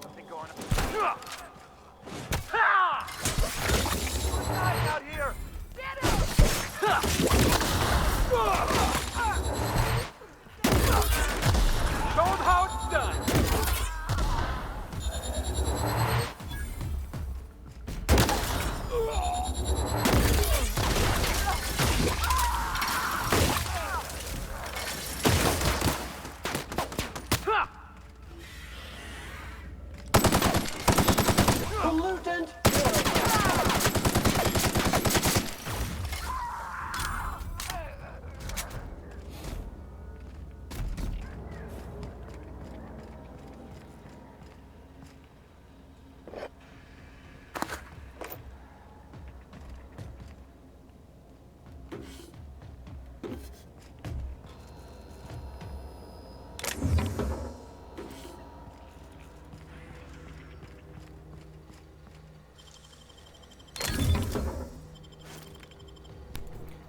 Something going on. Guys out here! Get out! Show them how it's done! Pollutant!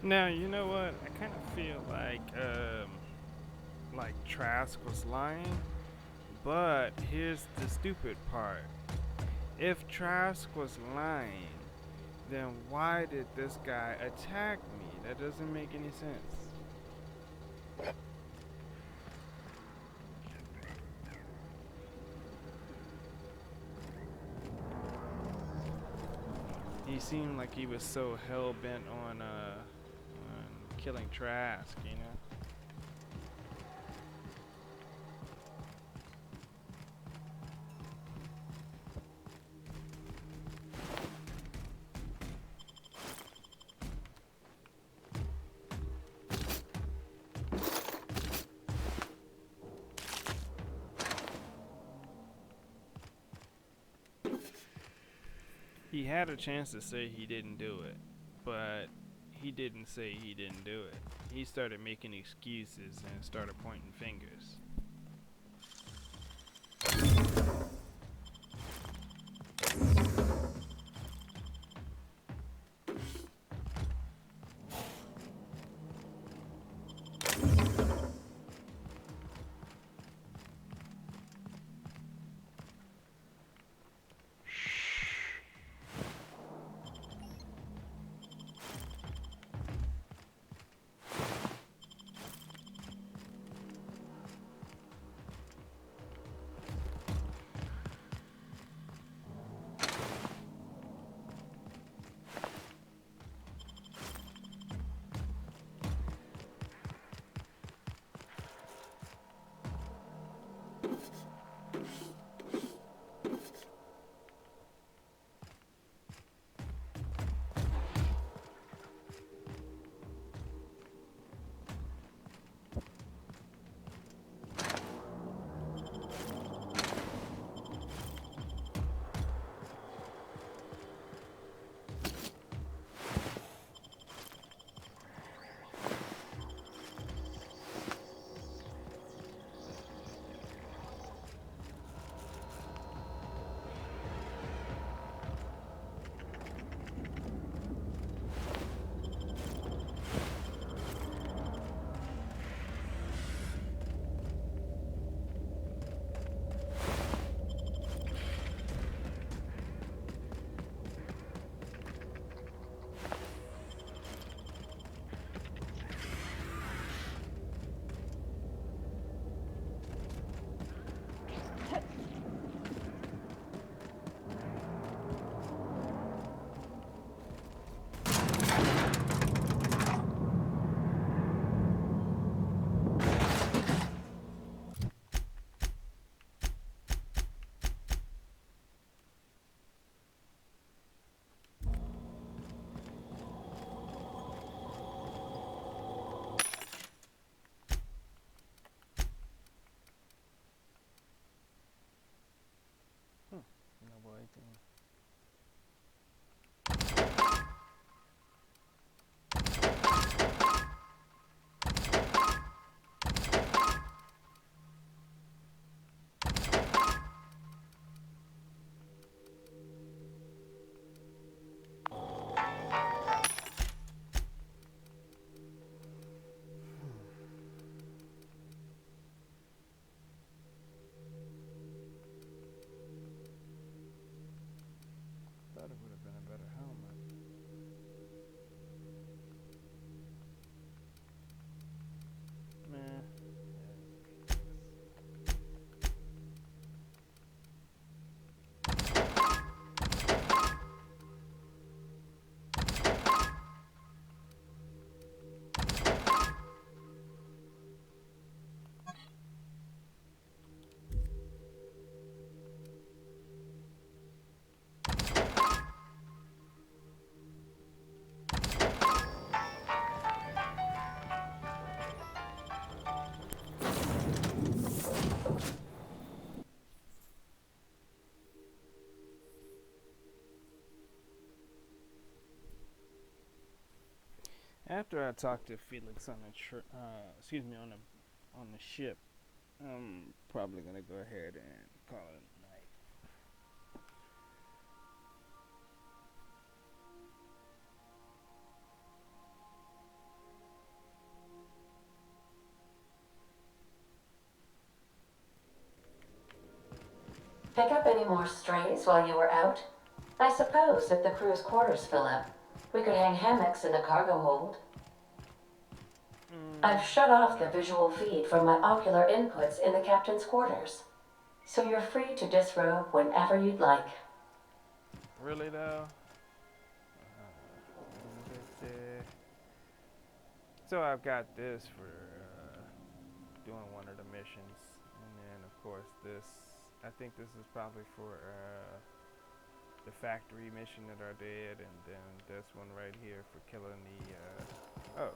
Now, you know what? I kind of feel like Trask was lying, but here's the stupid part. If Trask was lying, then why did this guy attack me? That doesn't make any sense. He seemed like he was so hell-bent on killing Trask, you know? He had a chance to say he didn't do it, but he didn't say he didn't do it. He started making excuses and started pointing fingers. something. Thought it would have been a better helmet. Meh. After I talked to Felix on the on the ship, I'm probably gonna go ahead and call it a night. Pick up any more strays while you were out? I suppose if the crew's quarters fill up, we could hang hammocks in the cargo hold. I've shut off the visual feed from my ocular inputs in the captain's quarters, so you're free to disrobe whenever you'd like. Really though? So I've got this for doing one of the missions, and then of course this. I think this is probably for the factory mission that I did, and then this one right here for killing the.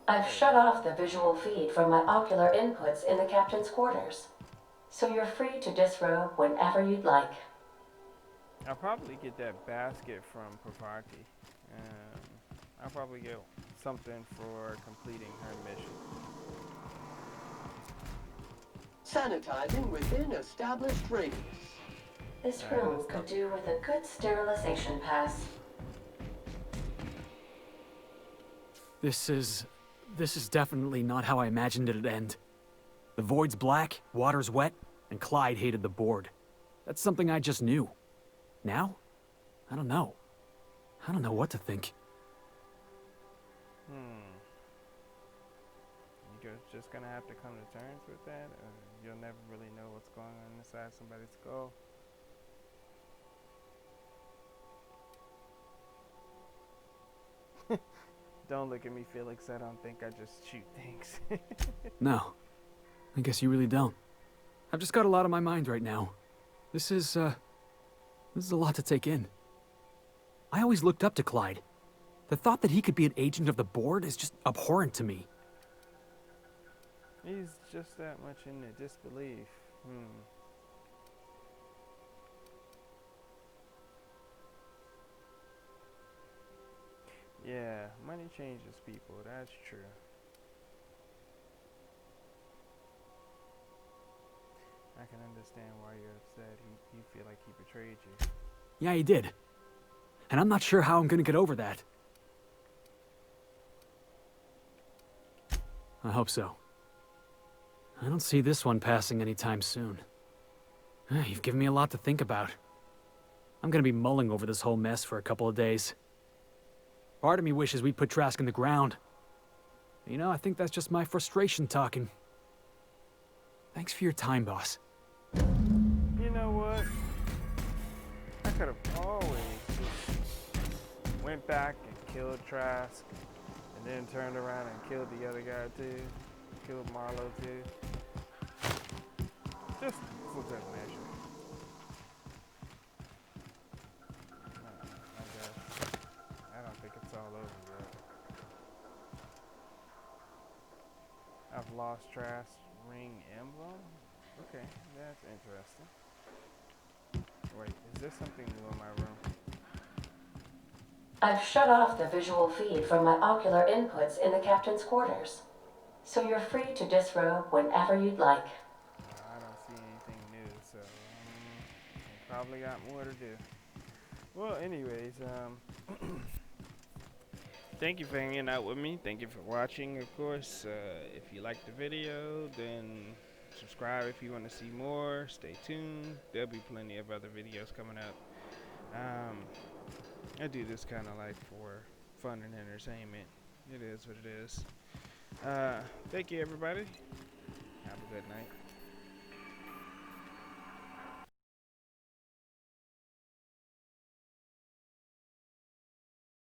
I've shut off the visual feed from my ocular inputs in the captain's quarters, so you're free to disrobe whenever you'd like. I'll probably get that basket from Parvati. I'll probably get something for completing her mission. Sanitizing within established radius. This room could do with a good sterilization pass. This is definitely not how I imagined it'd end. The void's black, water's wet, and Clyde hated the board. That's something I just knew. Now? I don't know. I don't know what to think. You're just gonna have to come to terms with that, or you'll never really know what's going on inside somebody's skull. Don't look at me, Felix. I don't think I just shoot things. No. I guess you really don't. I've just got a lot on my mind right now. This is a lot to take in. I always looked up to Clyde. The thought that he could be an agent of the board is just abhorrent to me. He's just that much in the disbelief. Yeah, money changes people, that's true. I can understand why you're upset. You feel like he betrayed you. Yeah, he did. And I'm not sure how I'm gonna get over that. I hope so. I don't see this one passing anytime soon. You've given me a lot to think about. I'm gonna be mulling over this whole mess for a couple of days. Part of me wishes we'd put Trask in the ground. You know, I think that's just my frustration talking. Thanks for your time, boss. You know what? I could have always went back and killed Trask, and then turned around and killed the other guy too. Killed Marlowe too. Just Lieutenant Asher. I guess. I don't think it's all over yet. I've lost Trask ring emblem? Okay, that's interesting. Wait, is there something new in my room? I've shut off the visual feed from my ocular inputs in the captain's quarters, so you're free to disrobe whenever you'd like. I don't see anything new, so probably got more to do. Well, anyways, thank you for hanging out with me. Thank you for watching, of course. If you liked the video, then subscribe if you want to see more. Stay tuned. There'll be plenty of other videos coming up. I do this kind of like for fun and entertainment. It is what it is. Thank you, everybody. Have a good night.